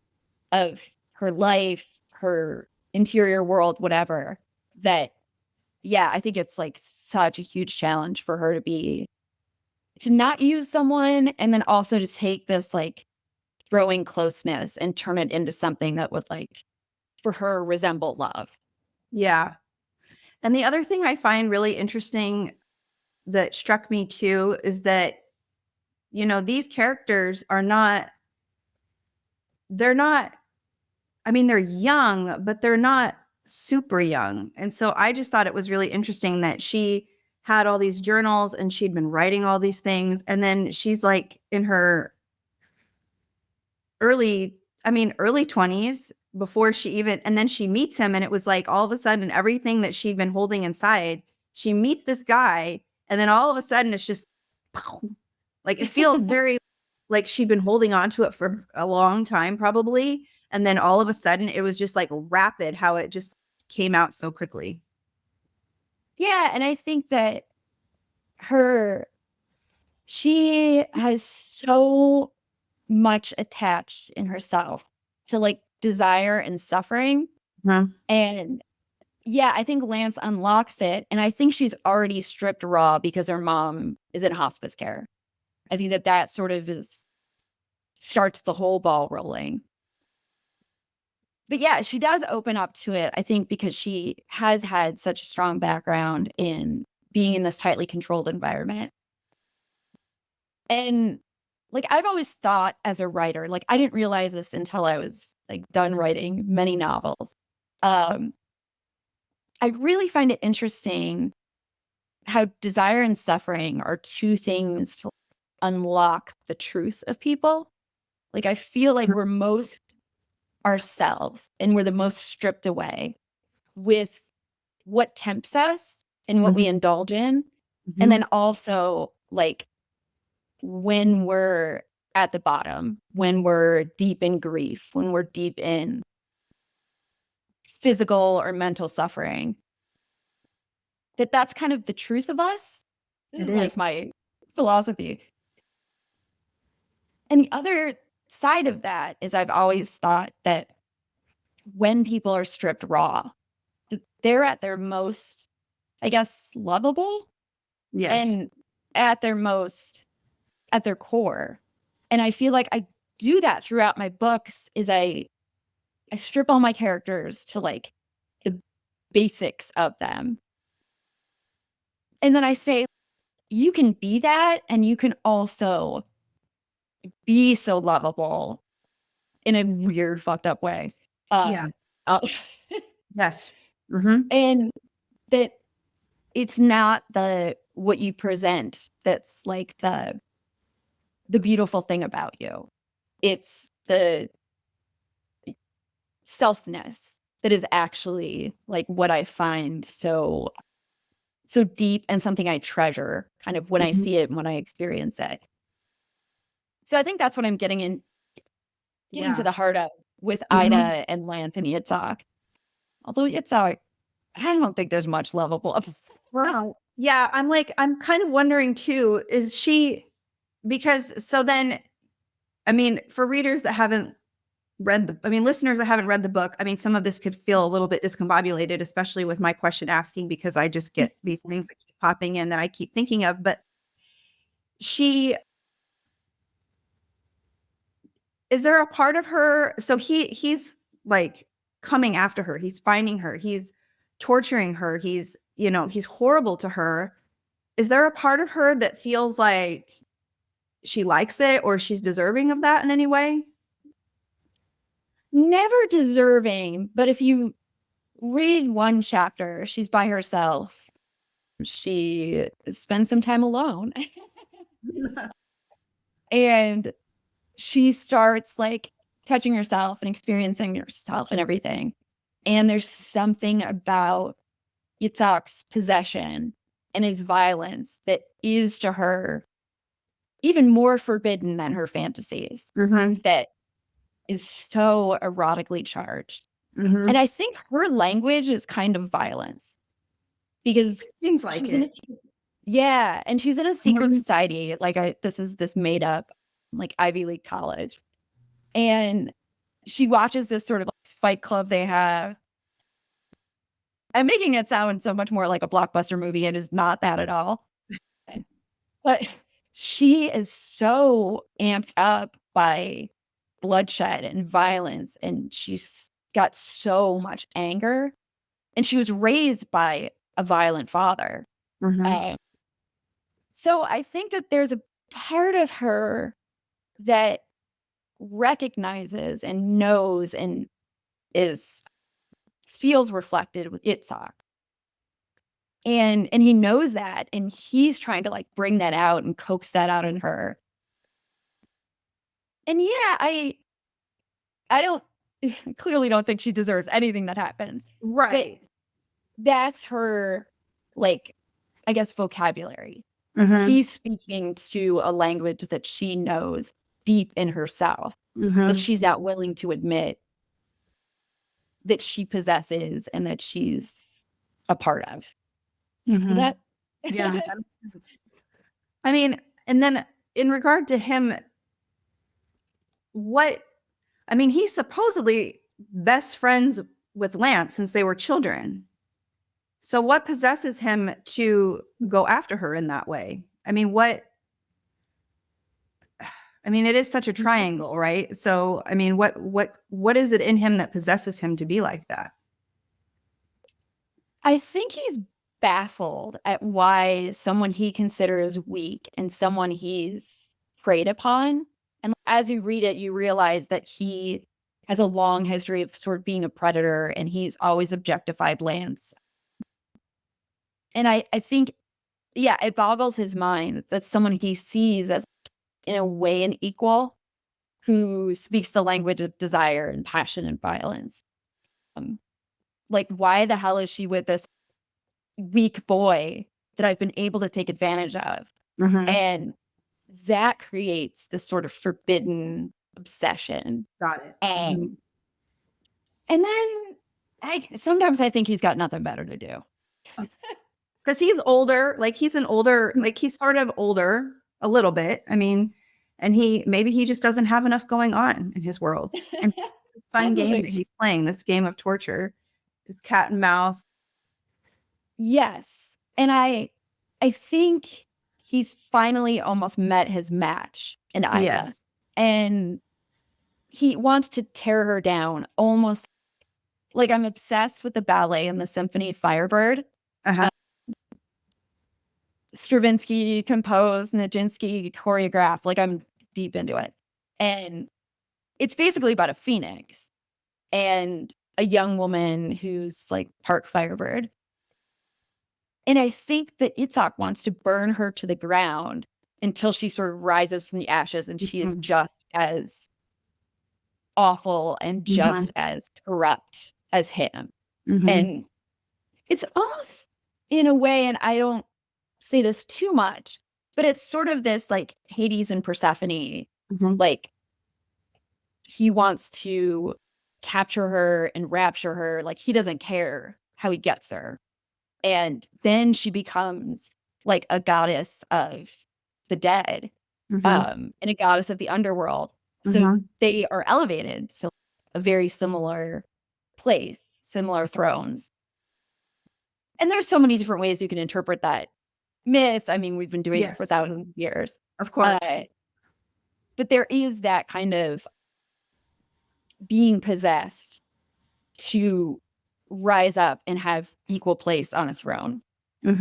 of her life, her interior world, whatever, that, yeah, I think it's like such a huge challenge for her to not use someone and then also to take this like growing closeness and turn it into something that would like for her resemble love. Yeah. And the other thing I find really interesting that struck me too is that, these characters they're not, I mean, they're young, but they're not super young. And so I just thought it was really interesting that she had all these journals and she'd been writing all these things. And then she's like in her early 20s before she even, and then she meets him. And it was like all of a sudden, everything that she'd been holding inside, she meets this guy. And then all of a sudden, it's just like it feels very like she'd been holding on to it for a long time, probably. And then all of a sudden, it was just like rapid how it just came out so quickly. Yeah. And I think that her, she has so much attached in herself to like desire and suffering. Huh. And yeah, I think Lance unlocks it. And I think she's already stripped raw because her mom is in hospice care. I think that sort of starts the whole ball rolling. But yeah, she does open up to it, I think, because she has had such a strong background in being in this tightly controlled environment. And like I've always thought as a writer, like I didn't realize this until I was like done writing many novels. Um, I really find it interesting how desire and suffering are two things to unlock the truth of people. Like I feel like we're most ourselves and we're the most stripped away with what tempts us and what we Mhm. indulge in. And then Mhm. also like when we're at the bottom, when we're deep in grief, when we're deep in physical or mental suffering, that's kind of the truth of us. This It is is. like my philosophy. And the other side of that is I've always thought that when people are stripped raw, they're at their most, I guess, lovable Yes. and at their most, at their core. And I feel like I do that throughout my books is I strip all my characters to like the basics of them. And then I say, you can be that and you can also be so lovable in a weird, fucked up way. Yeah. Uh, Yes. Mhm. and that it's not the what you present that's like the beautiful thing about you. It's the selfness that is actually like what I find so deep and something I treasure kind of when I see it and when I experience it. So I think that's what I'm getting to the heart of with Ida and Lance and Yitzhak. Although Yitzhak, I don't think there's much lovable. Wow. Yeah, I'm kind of wondering too, is she, because so then, I mean, for readers that haven't listeners that haven't read the book, I mean, some of this could feel a little bit discombobulated, especially with my question asking, because I just get these things that keep popping in that I keep thinking of. But is there a part of her? So he's like coming after her. He's finding her. He's torturing her. He's horrible to her. Is there a part of her that feels like she likes it or she's deserving of that in any way? Never deserving, but if you read one chapter, she's by herself. She spends some time alone. And she starts like touching herself and experiencing herself and everything. And there's something about Yitzhak's possession and his violence that is to her even more forbidden than her fantasies, that is so erotically charged. And I think her language is kind of violence because It seems like it. Yeah, and she's in a secret society. Like this is this made up like Ivy League college. And she watches this sort of like fight club they have. I'm making it sound so much more like a blockbuster movie. It is not that at all. But she is so amped up by bloodshed and violence, and she's got so much anger. And she was raised by a violent father. So I think that there's a part of her that recognizes and knows and feels reflected with Yitzhak. And he knows that, and he's trying to like bring that out and coax that out in her. And yeah, I don't clearly don't think she deserves anything that happens. Right. But that's her, like, I guess, vocabulary. He's speaking to a language that she knows deep in herself, that she's not willing to admit that she possesses and that she's a part of. That Yeah, that makes sense. I mean, and then in regard to him, he's supposedly best friends with Lance since they were children. So what possesses him to go after her in that way? It is such a triangle, right? So, what is it in him that possesses him to be like that? I think he's baffled at why someone he considers weak and someone he's preyed upon. And as you read it, you realize that he has a long history of sort of being a predator, and he's always objectified Lance. And I think, yeah, it boggles his mind that someone he sees as, in a way, an equal who speaks the language of desire and passion and violence. Like, why the hell is she with this weak boy that I've been able to take advantage of? And that creates this sort of forbidden obsession. Got it. And then sometimes I think he's got nothing better to do. Because he's older, he's sort of older a little bit. And maybe he just doesn't have enough going on in his world. And it's a fun game that he's playing, this game of torture, this cat and mouse. Yes. And I think he's finally almost met his match in Ida. Yes. And he wants to tear her down, almost like I'm obsessed with the ballet and the symphony Firebird. Stravinsky composed, Nijinsky choreographed. Like, I'm deep into it. And it's basically about a phoenix and a young woman who's like part Firebird. And I think that Yitzhak wants to burn her to the ground until she sort of rises from the ashes and she is just as awful and just as corrupt as him. And it's almost in a way, and I don't say this too much, but it's sort of this like Hades and Persephone, like he wants to capture her and rapture her. Like he doesn't care how he gets her. And then she becomes like a goddess of the dead, and a goddess of the underworld. So they are elevated. So a very similar place, similar thrones. And there's so many different ways you can interpret that myth. I mean, we've been doing it for thousands of years. Of course. But there is that kind of being possessed to rise up and have equal place on a throne. I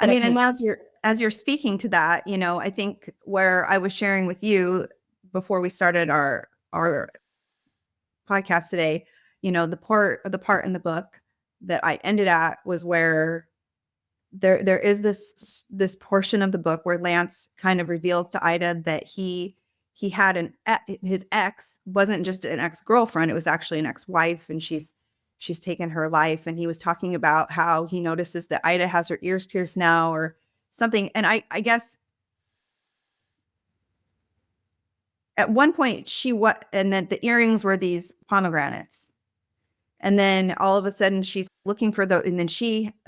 mean, and as you're speaking to that, you know, I think where I was sharing with you before we started our podcast today, you know, the part in the book that I ended at was where there is this portion of the book where Lance kind of reveals to Ida that he had his ex wasn't just an ex-girlfriend, it was actually an ex-wife, and she's taken her life. And he was talking about how he notices that Ida has her ears pierced now or something. And I guess at one point and then the earrings were these pomegranates. And then all of a sudden she's looking for and then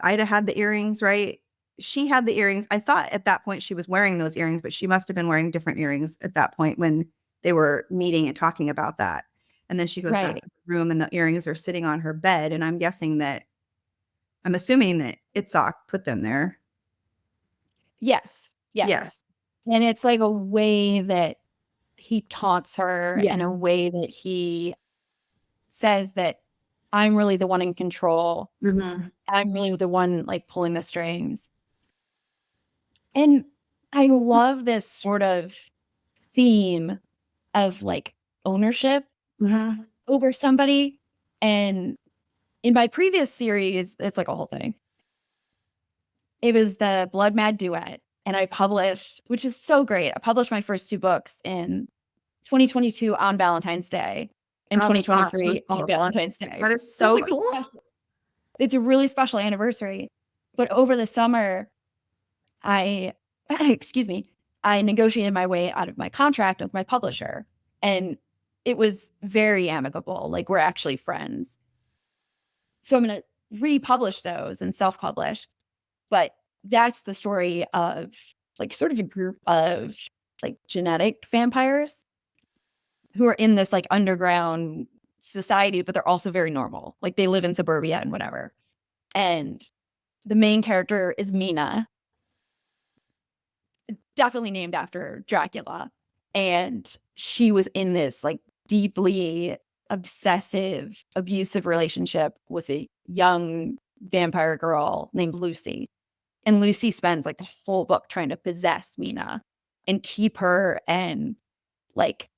Ida had the earrings, right? She had the earrings. I thought at that point she was wearing those earrings, but she must have been wearing different earrings at that point when they were meeting and talking about that. And then she goes back to the room and the earrings are sitting on her bed. And I'm assuming that Itzhak put them there. Yes. And it's like a way that he taunts her, and a way that he says that I'm really the one in control. I'm really the one like pulling the strings. And I love this sort of theme of like ownership over somebody. And in my previous series, it's like a whole thing. It was the Blood Mad Duet. And I published, which is so great. I published my first 2 books in 2022 on Valentine's Day and 2023 on Valentine's Day. That is so cool. It's a really special anniversary. But over the summer, I negotiated my way out of my contract with my publisher. And it was very amicable. Like, we're actually friends. So I'm going to republish those and self-publish. But that's the story of like sort of a group of like genetic vampires who are in this like underground society, but they're also very normal. Like, they live in suburbia and whatever. And the main character is Mina, definitely named after Dracula. And she was in this like deeply obsessive, abusive relationship with a young vampire girl named Lucy. And Lucy spends like the whole book trying to possess Mina and keep her. And like,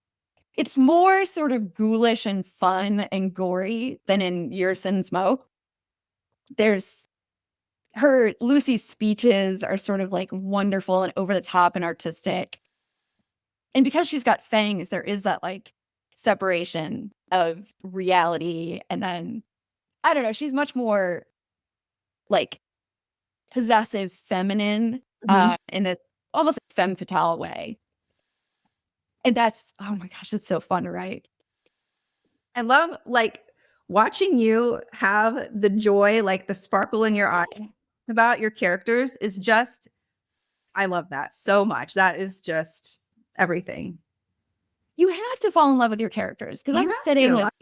it's more sort of ghoulish and fun and gory than in Years and Smoke. Lucy's speeches are sort of like wonderful and over the top and artistic. And because she's got fangs, there is that like separation of reality. And then, I don't know, she's much more like possessive, feminine, in this almost femme fatale way. And that's, oh my gosh, it's so fun to write. I love like watching you have the joy, like the sparkle in your eye about your characters is just, I love that so much. That is just everything. You have to fall in love with your characters, because I'm sitting like,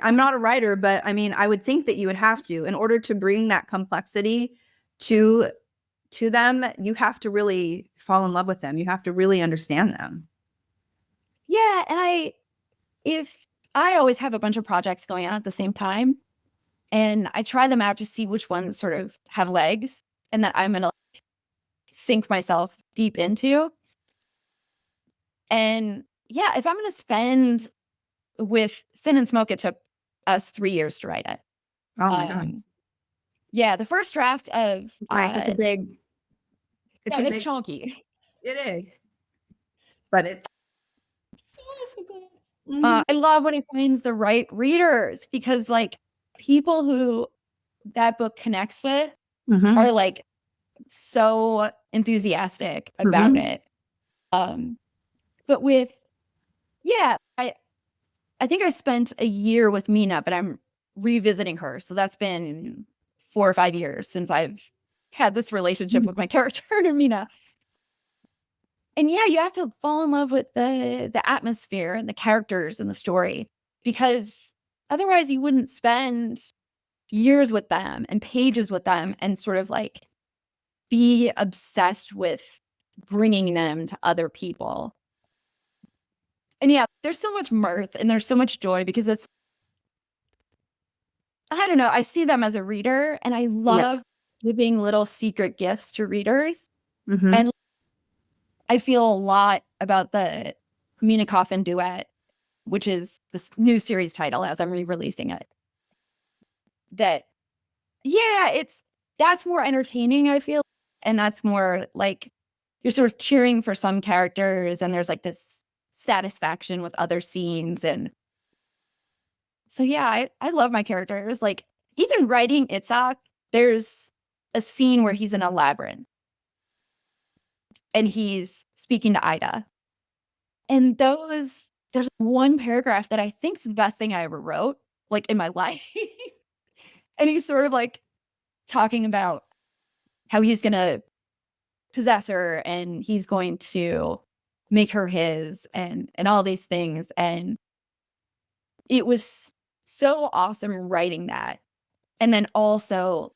I'm not a writer, but I mean, I would think that you would have to, in order to bring that complexity to them. You have to really fall in love with them. You have to really understand them. Yeah. And I always have a bunch of projects going on at the same time, and I try them out to see which ones sort of have legs and that I'm going to sink myself deep into. And yeah, if I'm going to spend with Sin and Smoke, it took us 3 years to write it. Oh my God. Yeah, the first draft of nice. It's chunky. It is, but it's so good. I love when he finds the right readers, because like people who that book connects with Mm-hmm. are like so enthusiastic about Mm-hmm. it. But with, yeah, I think I spent a year with Mina, but I'm revisiting her. So that's been 4 or 5 years since I've had this relationship with my character, Mina. And yeah, you have to fall in love with the atmosphere and the characters and the story, because otherwise you wouldn't spend years with them and pages with them and sort of like be obsessed with bringing them to other people. And yeah, there's so much mirth and there's so much joy because it's, I don't know, I see them as a reader and I love Yes. giving little secret gifts to readers. Mm-hmm. And I feel a lot about the Mina Coffin duet, which is this new series title as I'm re-releasing it. That, yeah, that's more entertaining, I feel. And that's more like you're sort of cheering for some characters and there's like this satisfaction with other scenes. And so, yeah, I love my characters. Like, even writing Itzhak, there's a scene where he's in a labyrinth and he's speaking to Ida. And there's one paragraph that I think is the best thing I ever wrote, like in my life. And he's sort of like talking about how he's going to possess her and he's going to make her his and all these things. And it was so awesome writing that. And then also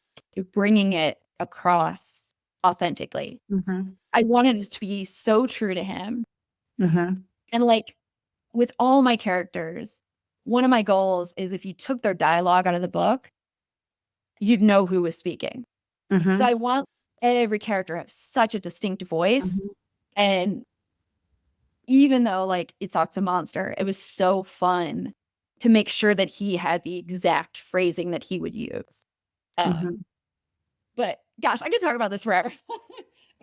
bringing it across authentically. Mm-hmm. I wanted it to be so true to him. Mm-hmm. And like with all my characters, one of my goals is if you took their dialogue out of the book, you'd know who was speaking. So Mm-hmm. I want every character to have such a distinct voice. Mm-hmm. And even though like Itzhak's a monster, it was so fun to make sure that he had the exact phrasing that he would use. Mm-hmm. But gosh, I could talk about this forever.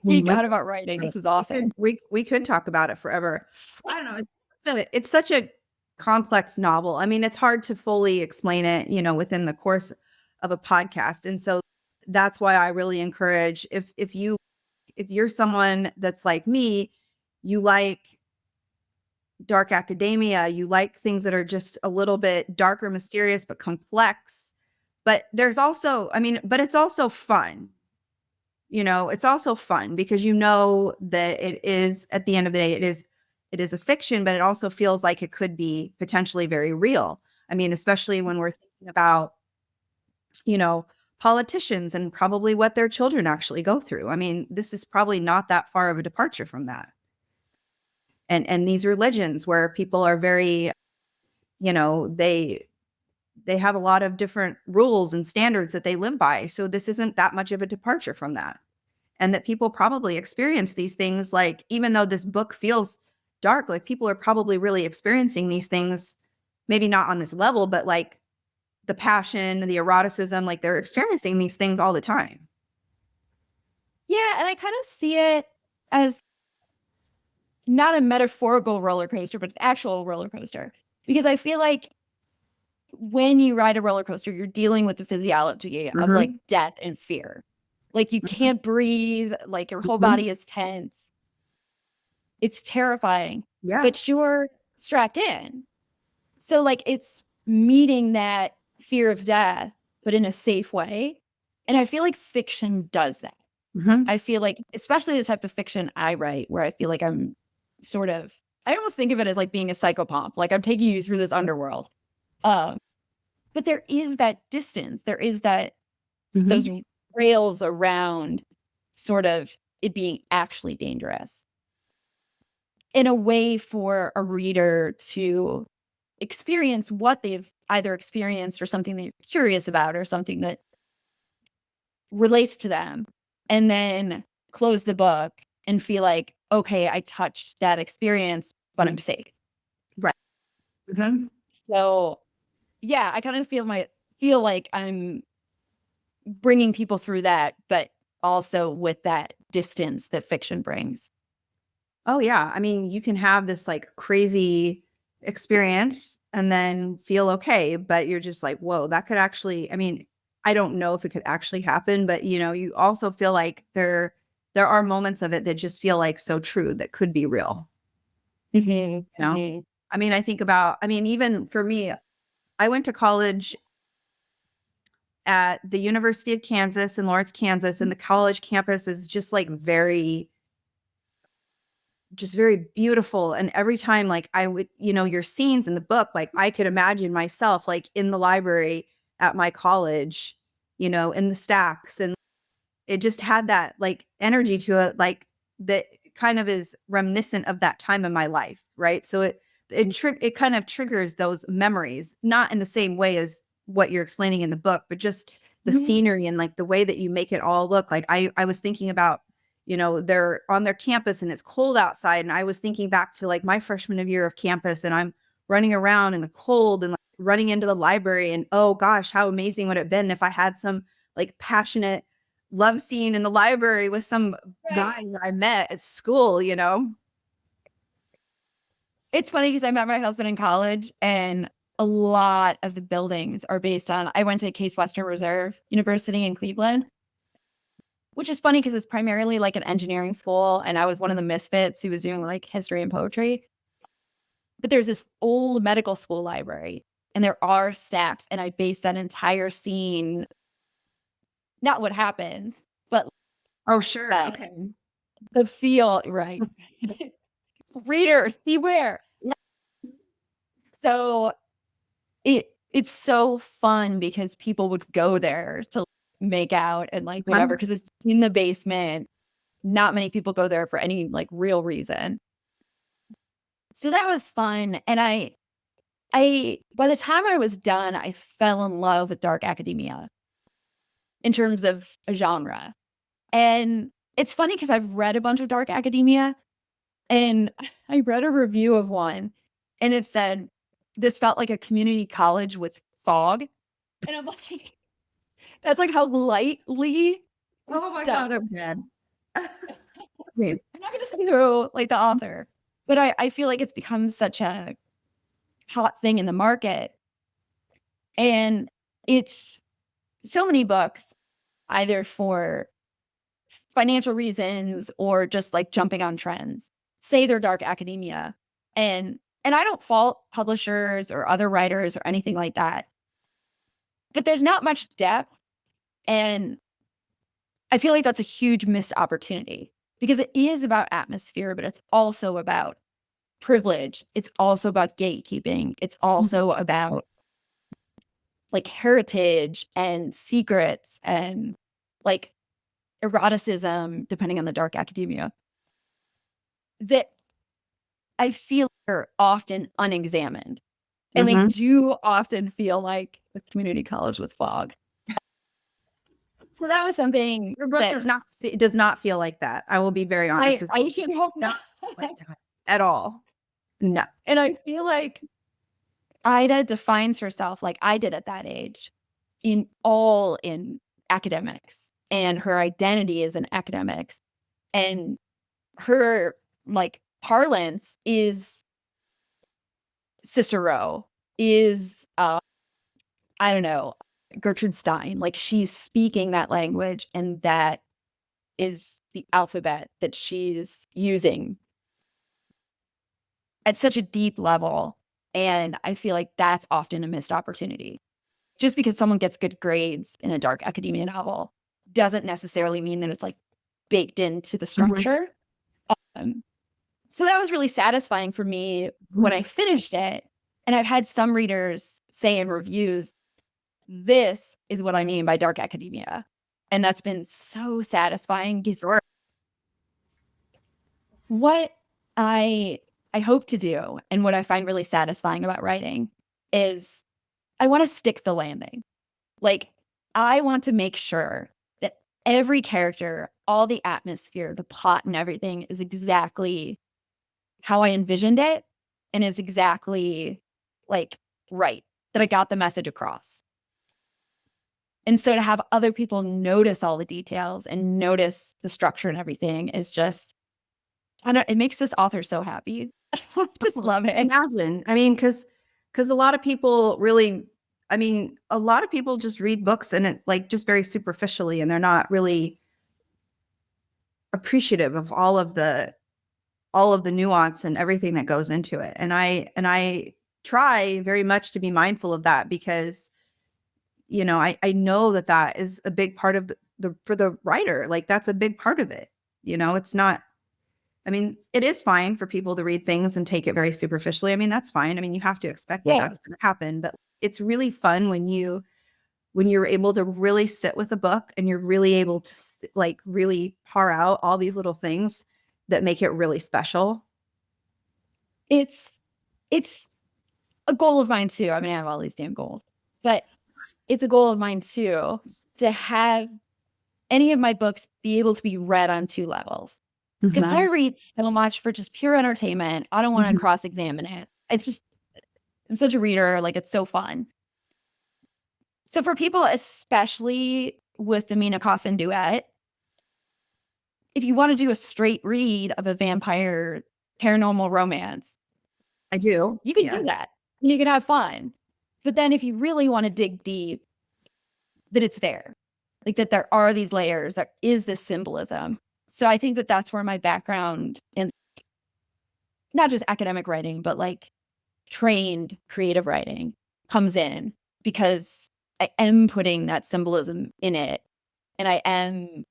We Geek will. out about writing. This is We could awesome. we could talk about it forever. I don't know. It's such a complex novel. I mean, it's hard to fully explain it, within the course of a podcast. And so that's why I really encourage if you're someone that's like me, you like dark academia, you like things that are just a little bit darker, mysterious, but complex. But there's also, I mean, but it's also fun. It's also fun because that it is, at the end of the day, it is a fiction, but it also feels like it could be potentially very real. I mean, especially when we're thinking about, you know, politicians and probably what their children actually go through. I mean, this is probably not that far of a departure from that. And these religions where people are very, they have a lot of different rules and standards that they live by. So this isn't that much of a departure from that. And that people probably experience these things, like, even though this book feels dark, like people are probably really experiencing these things, maybe not on this level, but like the passion, the eroticism, like they're experiencing these things all the time. Yeah, and I kind of see it as not a metaphorical roller coaster, but an actual roller coaster. Because I feel like when you ride a roller coaster, you're dealing with the physiology of like Mm-hmm. death and fear. Like you Mm-hmm. can't breathe, like your whole Mm-hmm. body is tense. It's terrifying, Yeah. but you're strapped in. So like it's meeting that fear of death, but in a safe way. And I feel like fiction does that. Mm-hmm. I feel like, especially the type of fiction I write, where I feel like I'm sort of, I almost think of it as like being a psychopomp. Like I'm taking you through this underworld. Um, but there is that distance. There is that, those Mm-hmm. rails around sort of it being actually dangerous in a way for a reader to experience what they've either experienced or something that you're curious about or something that relates to them, and then close the book and feel like, okay, I touched that experience, but I'm safe. Right. Mm-hmm. So yeah, I kind of feel like I'm bringing people through that, but also with that distance that fiction brings. Oh yeah. I mean, you can have this like crazy experience and then feel okay. But you're just like, whoa, that could actually, I mean, I don't know if it could actually happen, but you also feel like there are moments of it that just feel like so true that could be real. Mhm, You know? mhm. I mean, even for me, I went to college at the University of Kansas in Lawrence, Kansas, and the college campus is just like just very beautiful. And every time, like, I would, your scenes in the book, like, I could imagine myself like in the library at my college, in the stacks. And it just had that like energy to it, like that kind of is reminiscent of that time in my life, right? So it kind of triggers those memories, not in the same way as what you're explaining in the book, but just the Mhm. scenery and like the way that you make it all look like. I was thinking about, they're on their campus and it's cold outside, and I was thinking back to like my freshman year of campus, and I'm running around in the cold and like running into the library, and oh gosh, how amazing would it have been if I had some like passionate love scene in the library with some Right. guy that I met at school, It's funny because I met my husband in college, and a lot of the buildings are based on I went to Case Western Reserve University in Cleveland, which is funny because it's primarily like an engineering school, and I was one of the misfits who was doing like history and poetry. But there's this old medical school library, and there are stacks, and I based that entire scene, not what happens, but Oh, sure. the Okay. the feel, right. Readers, beware. So it's so fun because people would go there to make out and like whatever, Uh-huh. because it's in the basement. Not many people go there for any like real reason. So that was fun. And I by the time I was done, I fell in love with dark academia in terms of a genre. And it's funny because I've read a bunch of dark academia, and I read a review of one, and it said this felt like a community college with fog. And I'm like, that's like how lightly Oh my stuff. God, I'm dead. Wait. I'm not gonna say who, like the author, but I feel like it's become such a hot thing in the market. And it's so many books, either for financial reasons or just like jumping on trends, say they're dark academia. And I don't fault publishers or other writers or anything like that. But there's not much depth. And I feel like that's a huge missed opportunity because it is about atmosphere, but it's also about privilege. It's also about gatekeeping. It's also about like heritage and secrets and like eroticism, depending on the dark academia, that I feel are often unexamined. And they Mm-hmm. do often feel like a community college with fog. So that was something Your book that does not feel like that. I will be very honest with I should hope you. not. Not like that at all. No. And I feel like Ida defines herself like I did at that age in academics, and her identity is in academics, and her like parlance is Cicero, is I don't know, Gertrude Stein. Like she's speaking that language, and that is the alphabet that she's using at such a deep level. And I feel like that's often a missed opportunity. Just because someone gets good grades in a dark academia novel doesn't necessarily mean that it's like baked into the structure. Um, so that was really satisfying for me when I finished it. And I've had some readers say in reviews, this is what I mean by dark academia. And that's been so satisfying because Sure. what I I hope to do and what I find really satisfying about writing is I want to stick the landing. Like I want to make sure that every character, all the atmosphere, the plot and everything is exactly how I envisioned it and is exactly like right, that I got the message across. And so to have other people notice all the details and notice the structure and everything is just I don't it makes this author so happy. I just love it. Imagine. I mean, because Because a lot of people really, I mean, a lot of people just read books and it like just very superficially, and they're not really appreciative of all of the nuance and everything that goes into it. And I try very much to be mindful of that because, you know, I know that that is a big part of the for the writer. Like that's a big part of it. You know, it's not, I mean, it is fine for people to read things and take it very superficially. I mean, that's fine. I mean, you have to expect that Yeah. that's going to happen, but it's really fun when you're able to really sit with a book and you're really able to like really par out all these little things that make it really special. It's a goal of mine too. I mean, I have all these damn goals, but it's a goal of mine too to have any of my books be able to be read on two levels. Because I read so much for just pure entertainment. I don't want to cross-examine it. It's just, I'm such a reader. Like, it's so fun. So for people, especially with the Mina Coffin duet, if you want to do a straight read of a vampire paranormal romance, I do. you can do that. And you can have fun. But then if you really want to dig deep, that it's there. Like that there are these layers, there is this symbolism. So I think that that's where my background in not just academic writing, but like trained creative writing comes in, because I am putting that symbolism in it. And I am,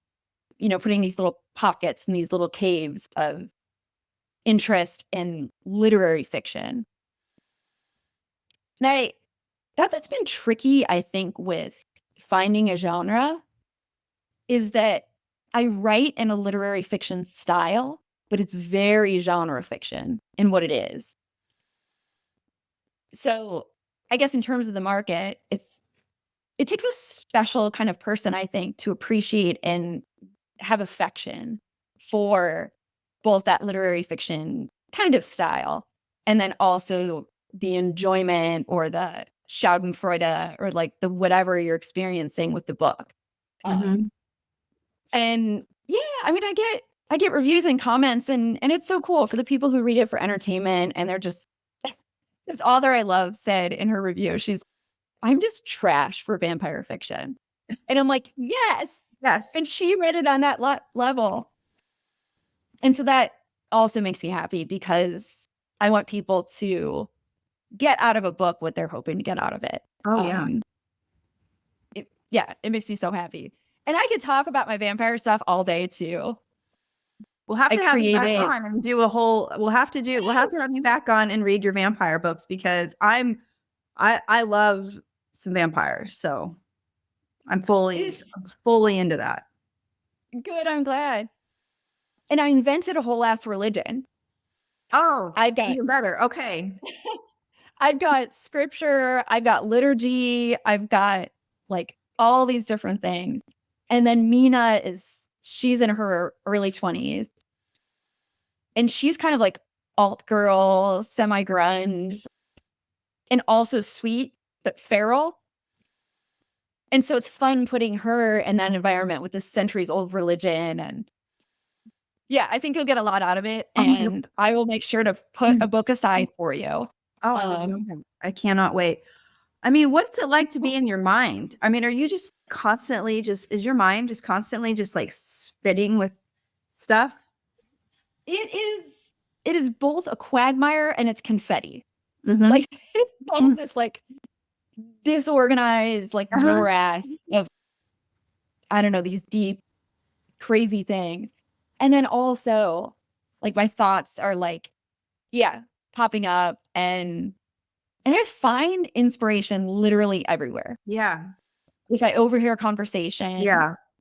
you know, putting these little pockets and these little caves of interest in literary fiction. And that's what's been tricky, I think, with finding a genre, is that I write in a literary fiction style, but it's very genre fiction in what it is. So I guess in terms of the market, it takes a special kind of person, I think, to appreciate and have affection for both that literary fiction kind of style and then also the enjoyment or the Schadenfreude or like the whatever you're experiencing with the book. And yeah, I mean, I get reviews and comments, and it's so cool for the people who read it for entertainment, and they're just this author I love said in her review, I'm just trash for vampire fiction. And I'm like, yes. And she read it on that level. And so that also makes me happy because I want people to get out of a book what they're hoping to get out of it. It makes me so happy. And I could talk about my vampire stuff all day too. We'll have to have you back on and do a whole, we'll have to have you back on and read your vampire books because I love some vampires. So I'm fully into that. Good. I'm glad. And I invented a whole ass religion. Oh, I've got even better. Okay. I've got scripture. I've got liturgy. I've got like all these different things. And then Mina she's in her early 20s. And she's kind of like alt girl, semi-grunge, and also sweet, but feral. And so it's fun putting her in that environment with this centuries-old religion. And yeah, I think you'll get a lot out of it. And I will make sure to put a book aside for you. Oh, I cannot wait. I mean, what's it like to be in your mind? I mean, are you just constantly is your mind just constantly just like spitting with stuff? It is both a quagmire and it's confetti. Like it's both this like disorganized, like morass of, I don't know, these deep, crazy things. And then also like my thoughts are like, popping up and I find inspiration literally everywhere. Yeah. If I overhear a conversation,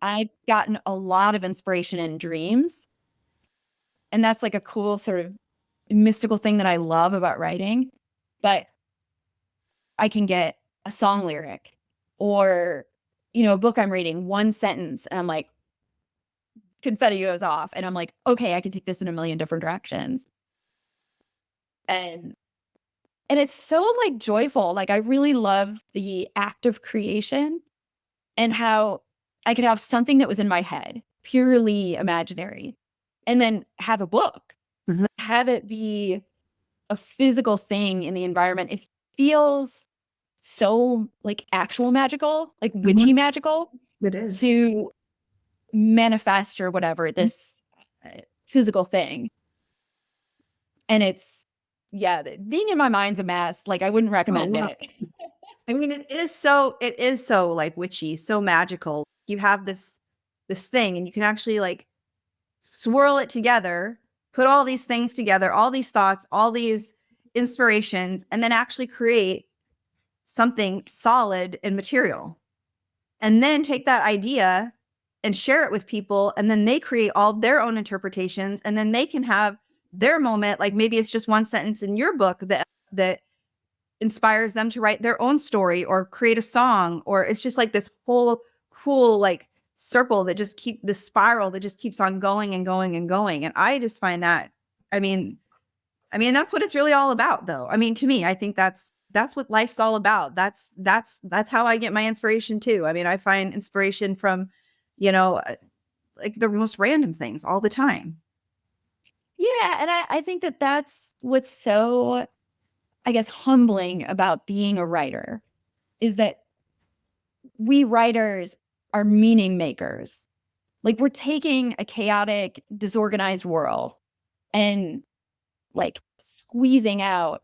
I've gotten a lot of inspiration in dreams. And that's like a cool sort of mystical thing that I love about writing. But I can get a song lyric or, you know, a book I'm reading, one sentence, and I'm like, confetti goes off. And I'm like, okay, I can take this in a million different directions. And it's so like joyful. Like I really love the act of creation and how I could have something that was in my head, purely imaginary, and then have a book, have it be a physical thing in the environment. feels so like actual magical, like witchy magical It is. to manifest or whatever this physical thing. And it's, yeah, being in my mind's a mess. Like I wouldn't recommend it. I mean, it is so like witchy, so magical. You have this thing and you can actually like swirl it together, put all these things together, all these thoughts, all these inspirations, and then actually create something solid and material. And then take that idea and share it with people. And then they create all their own interpretations. And then they can have their moment. Like maybe it's just one sentence in your book that inspires them to write their own story or create a song, or it's just like this whole cool like circle that just this spiral that just keeps on going and going and going. And I just find that, I mean that's what it's really all about though. I mean, to me, I think that's what life's all about. That's how I get my inspiration too. I mean, I find inspiration from, like the most random things all the time. Yeah. And I think that that's what's so, I guess, humbling about being a writer is that we writers are meaning makers. Like we're taking a chaotic, disorganized world and like squeezing out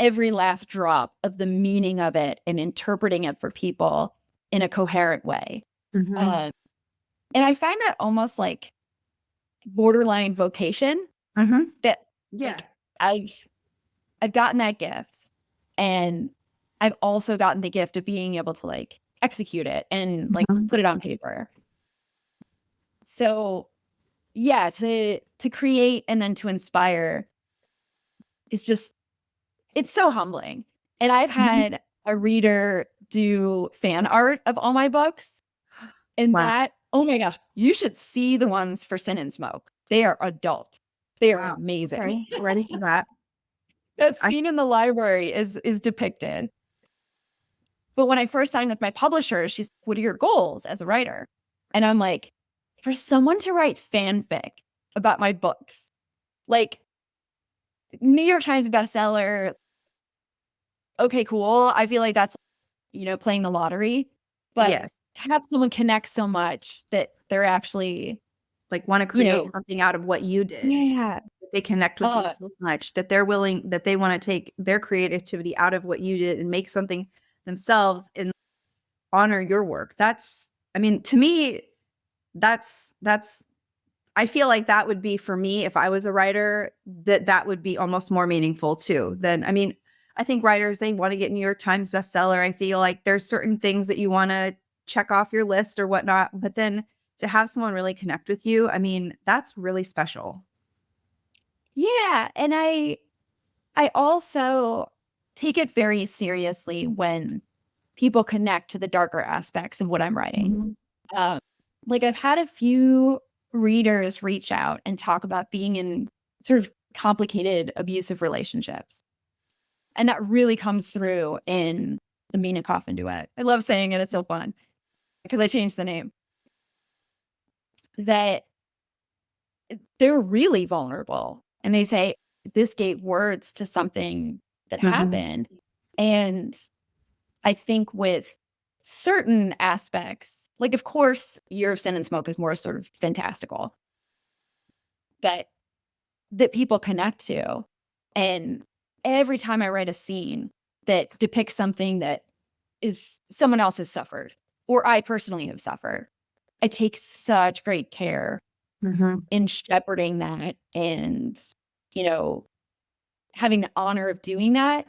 every last drop of the meaning of it and interpreting it for people in a coherent way. And I find that almost like borderline vocation that Yeah. like, I've gotten that gift, and I've also gotten the gift of being able to like execute it and like put it on paper. So yeah, to create and then to inspire is just, it's so humbling. And I've had a reader do fan art of all my books, and Wow. that, oh my gosh, you should see the ones for Sin and Smoke. They are adult. They are amazing. Okay, ready for that. That scene in the library is depicted. But when I first signed with my publisher, she's, what are your goals as a writer? And I'm like, for someone to write fanfic about my books, like New York Times bestseller, okay, cool. I feel like that's, playing the lottery. But Yes. to have someone connect so much that they're actually Like want to create something out of what you did. Yeah. They connect with you so much that they're willing, that they want to take their creativity out of what you did and make something themselves and honor your work. That's, I mean, to me, that's I feel like that would be, for me, if I was a writer, that would be almost more meaningful too. Than, I mean, I think writers, they want to get New York Times bestseller. I feel like there's certain things that you want to check off your list or whatnot, but then to have someone really connect with you, I mean, that's really special. Yeah. And I also take it very seriously when people connect to the darker aspects of what I'm writing. Like I've had a few readers reach out and talk about being in sort of complicated abusive relationships. And that really comes through in the Mina Coffin duet. I love saying it. It's so fun because I changed the name. That they're really vulnerable. And they say, this gave words to something that happened. And I think with certain aspects, like, of course, Year of Sin and Smoke is more sort of fantastical, but that people connect to. And every time I write a scene that depicts something that is someone else has suffered, or I personally have suffered, I take such great care in shepherding that and, having the honor of doing that.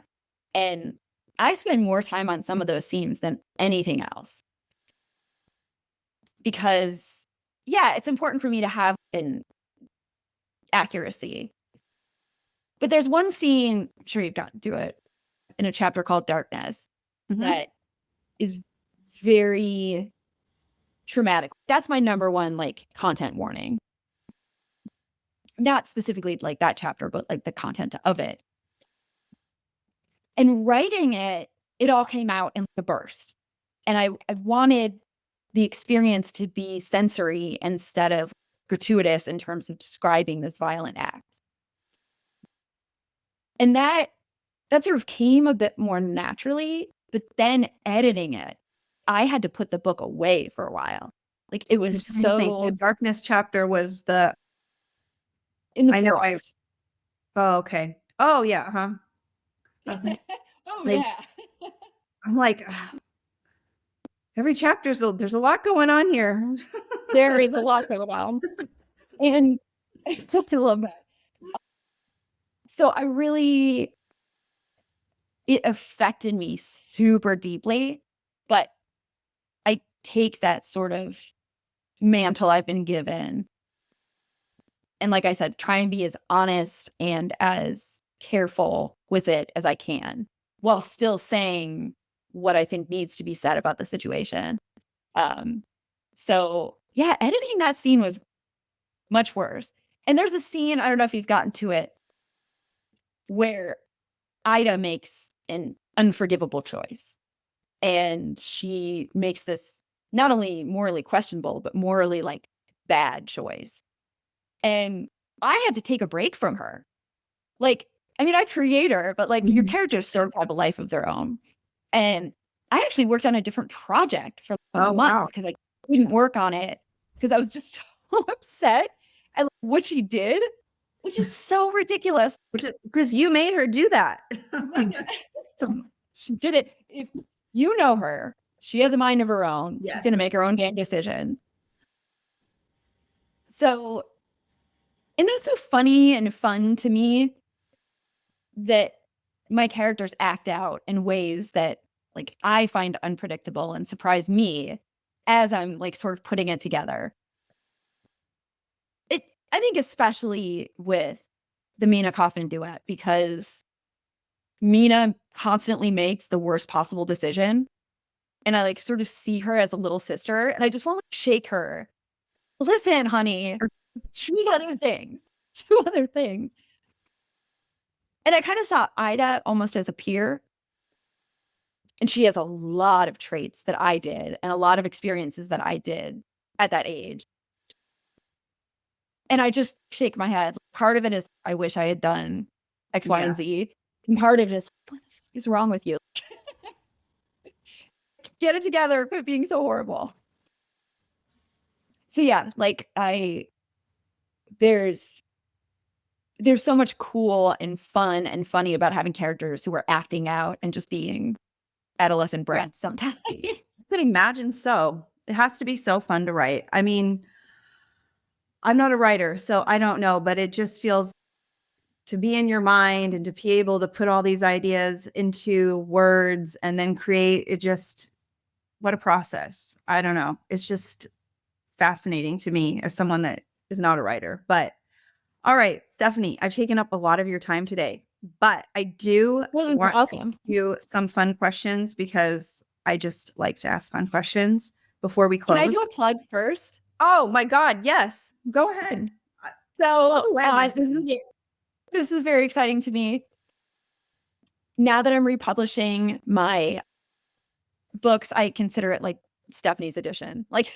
And I spend more time on some of those scenes than anything else. Because, yeah, it's important for me to have an accuracy. But there's one scene, I'm sure you've gotten to it, in a chapter called Darkness, that is very traumatic. That's my number one, like, content warning. Not specifically like that chapter, but like the content of it. And writing it, it all came out in a burst. And I wanted the experience to be sensory instead of gratuitous in terms of describing this violent act. And that that sort of came a bit more naturally, but then editing it, I had to put the book away for a while. Like it was The darkness chapter was in the forest. Oh, okay. Oh yeah, huh? I was like, oh like, yeah. I'm like, every chapter there's a lot going on here. There is a lot going on. And I love that. So it affected me super deeply, but I take that sort of mantle I've been given. And like I said, try and be as honest and as careful with it as I can while still saying what I think needs to be said about the situation. So yeah, editing that scene was much worse. And there's a scene, I don't know if you've gotten to it, where Ida makes an unforgivable choice. And she makes this not only morally questionable, but morally like bad choice. And I had to take a break from her. Like, I mean, I create her, but like your characters sort of have a life of their own. And I actually worked on a different project for a Oh month wow. because I couldn't work on it because I was just so upset at what she did, which is so ridiculous. Because you made her do that. She did it. If you know her, she has a mind of her own. Yes. She's going to make her own damn decisions. So, and that's so funny and fun to me that my characters act out in ways that like I find unpredictable and surprise me as I'm like sort of putting it together. I think especially with the Mina Coffin duet, because Mina constantly makes the worst possible decision. And I like sort of see her as a little sister and I just want to shake her. Listen, honey, choose other things. Do other things. And I kind of saw Ida almost as a peer. And she has a lot of traits that I did and a lot of experiences that I did at that age. And I just shake my head. Part of it is I wish I had done X, Y, and Z. And part of it is what the fuck is wrong with you? Get it together, quit being so horrible. So yeah, like there's so much cool and fun and funny about having characters who are acting out and just being adolescent brats sometimes. I could imagine so. It has to be so fun to write. I mean, I'm not a writer, so I don't know, but it just feels to be in your mind and to be able to put all these ideas into words and then create it, just what a process. I don't know. It's just fascinating to me as someone that is not a writer. But all right, Stephanie, I've taken up a lot of your time today, but I do want to ask you some fun questions because I just like to ask fun questions before we close. Can I do a plug first? Oh my God, yes. Go ahead. So this is very exciting to me. Now that I'm republishing my books, I consider it like Stephanie's edition. Like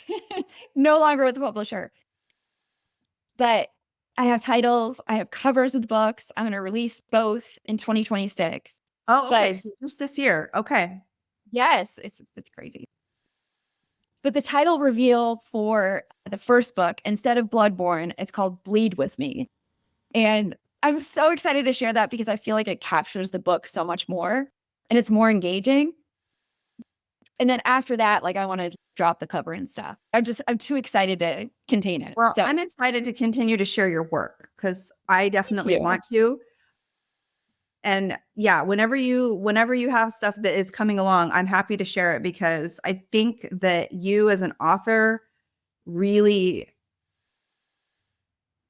no longer with the publisher. But I have titles, I have covers of the books. I'm going to release both in 2026. Oh, okay. So just this year. Okay. Yes, it's crazy. But the title reveal for the first book, instead of Bloodborne, it's called Bleed With Me. And I'm so excited to share that because I feel like it captures the book so much more and it's more engaging. And then after that, like I want to drop the cover and stuff. I'm too excited to contain it. Well, I'm excited to continue to share your work because I definitely want to. And yeah, whenever you have stuff that is coming along, I'm happy to share it because I think that you as an author really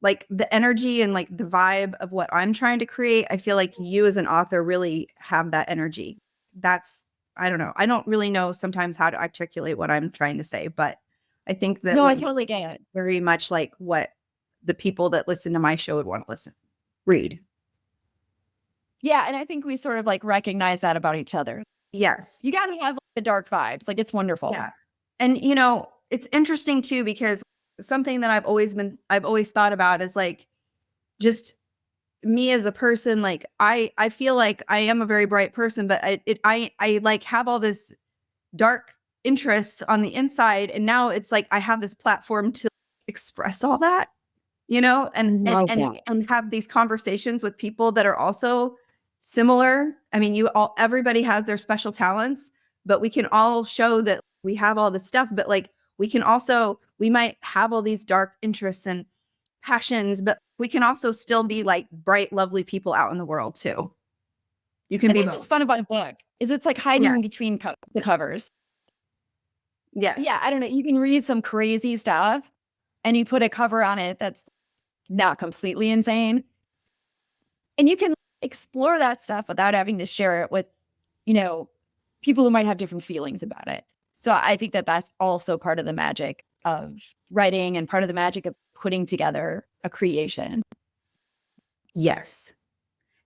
like the energy and like the vibe of what I'm trying to create. I feel like you as an author really have that energy. I don't know. I don't really know sometimes how to articulate what I'm trying to say, but I think that I totally get it. Very much like what the people that listen to my show would want to read. Yeah, and I think we sort of like recognize that about each other. Yes. You got to have the dark vibes. Like it's wonderful. Yeah. And you know, it's interesting too because something that I've always thought about is like just me as a person, like I feel like I am a very bright person, but I like have all this dark interests on the inside, and now it's like I have this platform to express all that, you know, Love that. and have these conversations with people that are also similar. I mean, everybody has their special talents, but we can all show that we have all this stuff, but like we might have all these dark interests and passions, but we can also still be like bright, lovely people out in the world too. You can And be that's what's both. fun about a book is it's like hiding in Yes. between the covers. Yes. Yeah, I don't know. You can read some crazy stuff and you put a cover on it that's not completely insane. And you can explore that stuff without having to share it with, you know, people who might have different feelings about it. So I think that that's also part of the magic of writing and part of the magic of putting together a creation. Yes.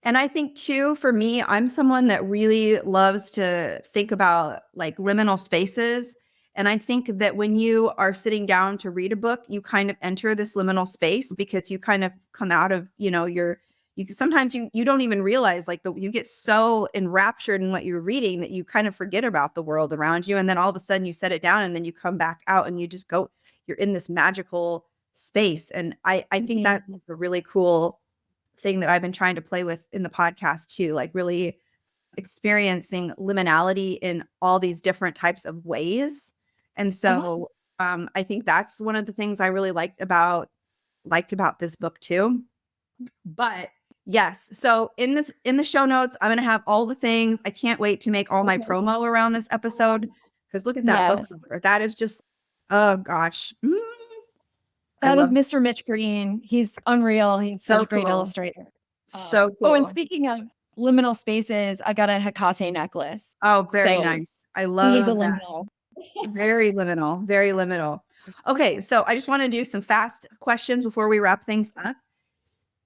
And I think too, for me, I'm someone that really loves to think about like liminal spaces. And I think that when you are sitting down to read a book, you kind of enter this liminal space because you kind of come out of, you know, sometimes you don't even realize like you get so enraptured in what you're reading that you kind of forget about the world around you. And then all of a sudden you set it down and then you come back out and you're in this magical space. And I think that is a really cool thing that I've been trying to play with in the podcast too, like really experiencing liminality in all these different types of ways. And so I think that's one of the things I really liked about this book too. But yes, so in the show notes, I'm going to have all the things. I can't wait to make all my promo around this episode because look at that book cover. That is just, oh gosh. That was Mr. Mitch Green. He's unreal. He's such a great illustrator. So cool. Oh, and speaking of liminal spaces, I got a Hecate necklace. Oh, very nice. I love that. Liminal. Very liminal. Very liminal. Okay, so I just want to do some fast questions before we wrap things up.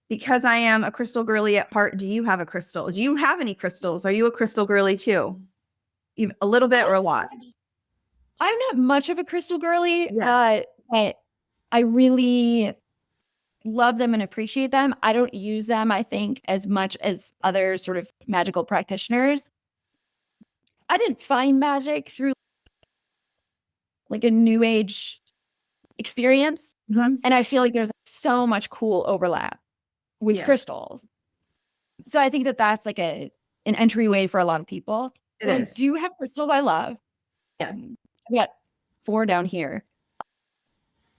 Because I am a crystal girly at heart, do you have a crystal? Do you have any crystals? Are you a crystal girly too? Even a little bit or a lot? I'm not much of a crystal girly, but I really love them and appreciate them. I don't use them, I think, as much as other sort of magical practitioners. I didn't find magic through like a new age experience. And I feel like there's so much cool overlap with crystals. So I think that that's like an entryway for a lot of people. I do have crystals I love. Yes. I've got 4 down here.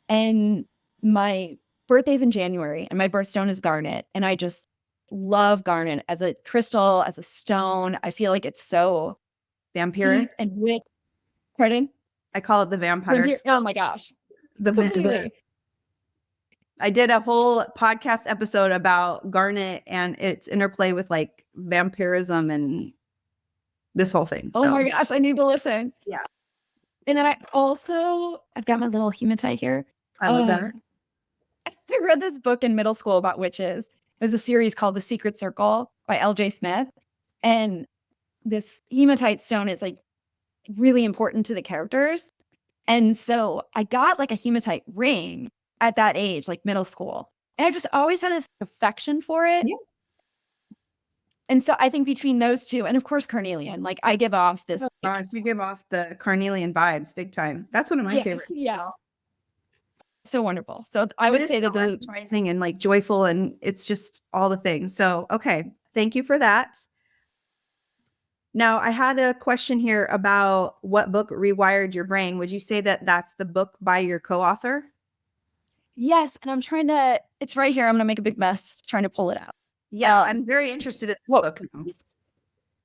And my birthday's in January and my birthstone is garnet. And I just love garnet as a crystal, as a stone. I feel like it's so vampiric and rich. Pardon? I call it the vampire. Oh my gosh. I did a whole podcast episode about garnet and its interplay with like vampirism and this whole thing. Oh my gosh, I need to listen. Yeah. And then I've got my little hematite here. I love that. I read this book in middle school about witches. It was a series called The Secret Circle by L.J. Smith. And this hematite stone is like really important to the characters. And so I got like a hematite ring at that age, like middle school. And I just always had this affection for it. Yeah. And so I think between those two, and of course, carnelian, like I give off this. You give off the carnelian vibes big time. That's one of my favorites. Yeah. So wonderful. So I would say that the rising and like joyful and it's just all the things. So, okay. Thank you for that. Now, I had a question here about what book rewired your brain. Would you say that that's the book by your co-author? Yes. And it's right here. I'm going to make a big mess trying to pull it out. Yeah. I'm very interested in this book now.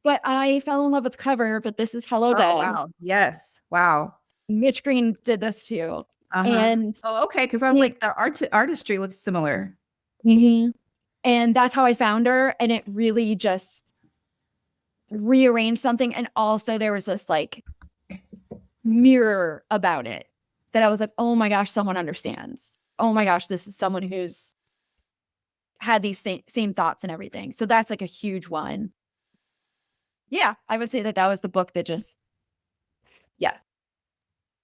But I fell in love with the cover, but this is Hello Dead. Wow. Yes. Wow. Mitch Green did this too. And okay. Because I was like, the artistry looks similar. And that's how I found her. And it really just rearranged something. And also there was this like mirror about it that I was like, oh my gosh, someone understands. Oh my gosh, this is someone who's had these same thoughts and everything. So that's like a huge one. Yeah, I would say that was the book that just,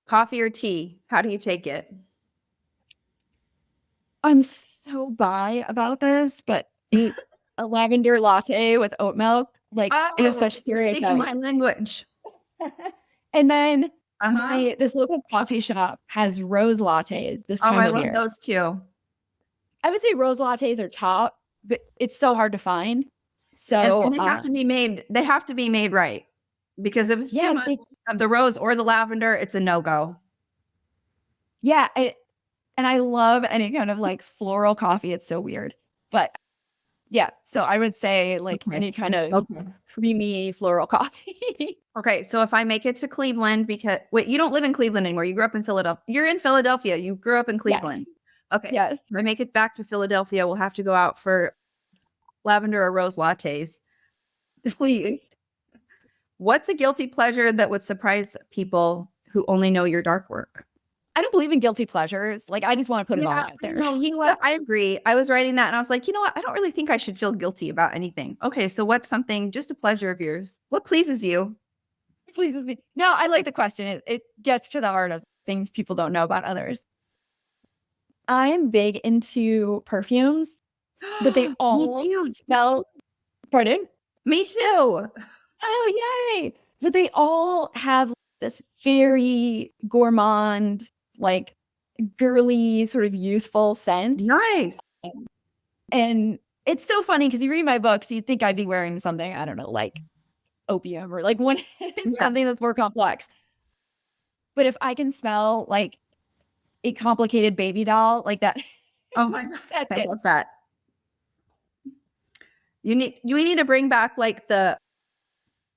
Coffee or tea? How do you take it? I'm so bi about this, but ate a lavender latte with oat milk. Like, it was such you're speaking stereotype. my language. And then Uh-huh. this local coffee shop has rose lattes this Oh, time I of love year. those too. I would say rose lattes are top, but it's so hard to find. And So they have to be made, they have to be made right. Because if it's too yeah, much of the rose or the lavender, it's a no-go. yeah, and I love any kind of like floral coffee. It's so weird, but yeah. So I would say like Okay. any kind of Okay. creamy floral coffee. Okay. So if I make it to Cleveland, because wait, you don't live in Cleveland anymore. You grew up in Philadelphia. You're in Philadelphia. You grew up in Yes, Cleveland. Okay. yes. If I make it back to Philadelphia, we'll have to go out for lavender or rose lattes. Please. What's a guilty pleasure that would surprise people who only know your dark work? I don't believe in guilty pleasures. Like, I just want to put it all out there. No, you know what? I agree. I was writing that and I was like, you know what? I don't really think I should feel guilty about anything. Okay, so what's something, just a pleasure of yours? What pleases you? Pleases me. No, I like the question. It gets to the heart of things people don't know about others. I'm big into perfumes, but they Me all too. smell, pardon? Me too. Oh, yay. But they all have this very gourmand, like girly, sort of youthful scent. Nice. And it's so funny because you read my books, you'd think I'd be wearing something, I don't know, like opium or like one something that's more complex. But if I can smell like a complicated baby doll like that, Oh my God. that's I it. love that. You need to bring back like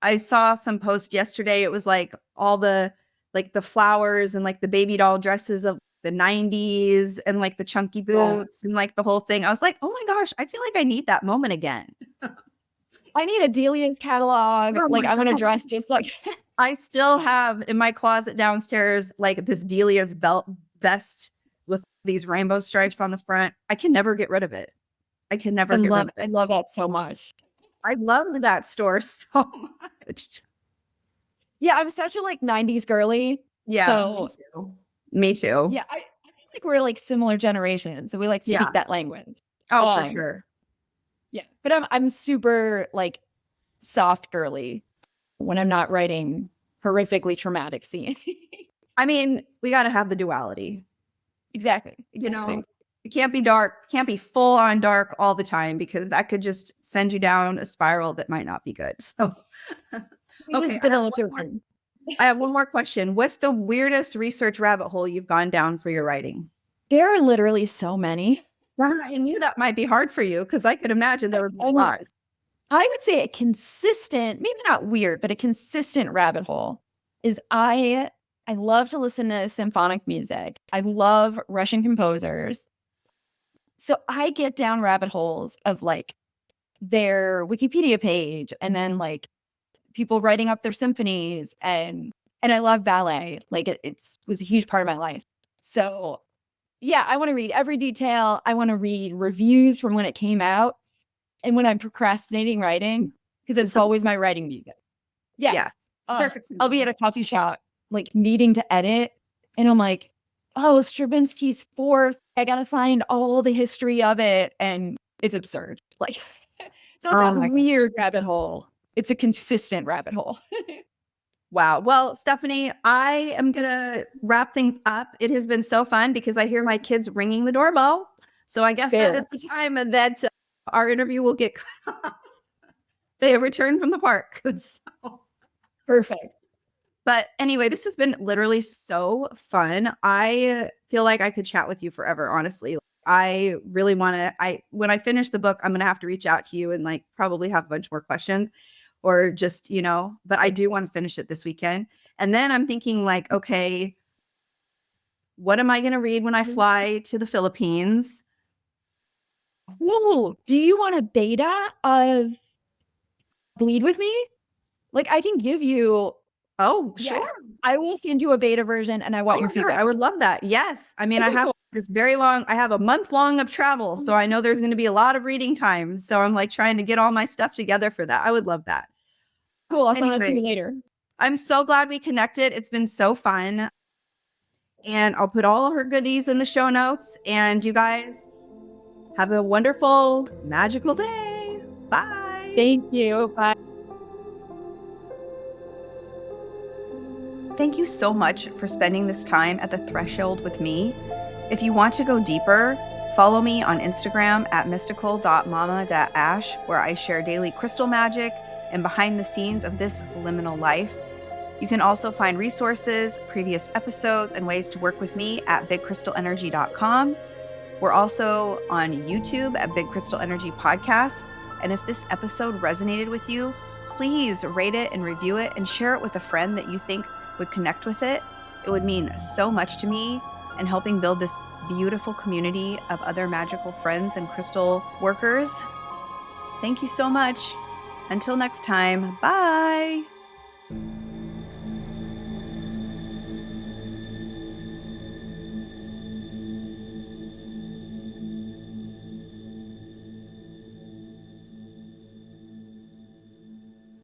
I saw some post yesterday. It was like all the flowers and like the baby doll dresses of the 90s and like the chunky boots and like the whole thing. I was like, oh my gosh, I feel like I need that moment again. I need a Delia's catalog. Oh Like, my I'm gonna God. dress just like I still have in my closet downstairs like this Delia's belt vest with these rainbow stripes on the front. I can never get rid of it. I can never get rid of I it. love that so much. I loved that store so much. Yeah, I'm such a like 90s girly. Yeah, So me too. Me too. yeah, I feel like we're like similar generations. So we like Yeah. speak that language. Oh, for sure. Yeah. But I'm super like soft girly when I'm not writing horrifically traumatic scenes. I mean, we got to have the duality. Exactly. You know, it can't be dark, can't be full on dark all the time because that could just send you down a spiral that might not be good. So, okay. I have one more question. What's the weirdest research rabbit hole you've gone down for your writing? There are literally so many. I knew that might be hard for you because I could imagine there would be a lot. I would say a consistent, maybe not weird, but a consistent rabbit hole is I love to listen to symphonic music. I love Russian composers. So I get down rabbit holes of like their Wikipedia page and then like people writing up their symphonies and I love ballet. Like it was a huge part of my life. So yeah, I want to read every detail. I want to read reviews from when it came out and when I'm procrastinating writing because it's always my writing music. Yeah. Perfect. I'll be at a coffee shop like needing to edit and I'm like, oh, Stravinsky's Fourth. I gotta find all the history of it and it's absurd. Like so it's a weird rabbit hole. It's a consistent rabbit hole. Wow. Well, Stephanie, I am going to wrap things up. It has been so fun because I hear my kids ringing the doorbell. So I guess that is the time that our interview will get cut off. They have returned from the park. So. Perfect. But anyway, this has been literally so fun. I feel like I could chat with you forever, honestly. I really want to, when I finish the book, I'm going to have to reach out to you and like probably have a bunch more questions or just, but I do want to finish it this weekend. And then I'm thinking like, okay, what am I going to read when I fly to the Philippines? Whoa, do you want a beta of Bleed With Me? Like I can give you. Oh, sure. I will send you a beta version and I want your feedback. I would love that. Yes. I mean, I have I have a month long of travel. So I know there's going to be a lot of reading time. So I'm like trying to get all my stuff together for that. I would love that. Cool. I'll send it to you later. I'm so glad we connected. It's been so fun. And I'll put all of her goodies in the show notes. And you guys Have a wonderful, magical day. Bye. Thank you. Bye. Thank you so much for spending this time at the threshold with me. If you want to go deeper, follow me on Instagram at mystical.mama.ash, where I share daily crystal magic and behind the scenes of this liminal life. You can also find resources, previous episodes, and ways to work with me at bigcrystalenergy.com. We're also on YouTube at Big Crystal Energy Podcast. And if this episode resonated with you, please rate it and review it and share it with a friend that you think would connect with it. It would mean so much to me and helping build this beautiful community of other magical friends and crystal workers. Thank you so much. Until next time, bye.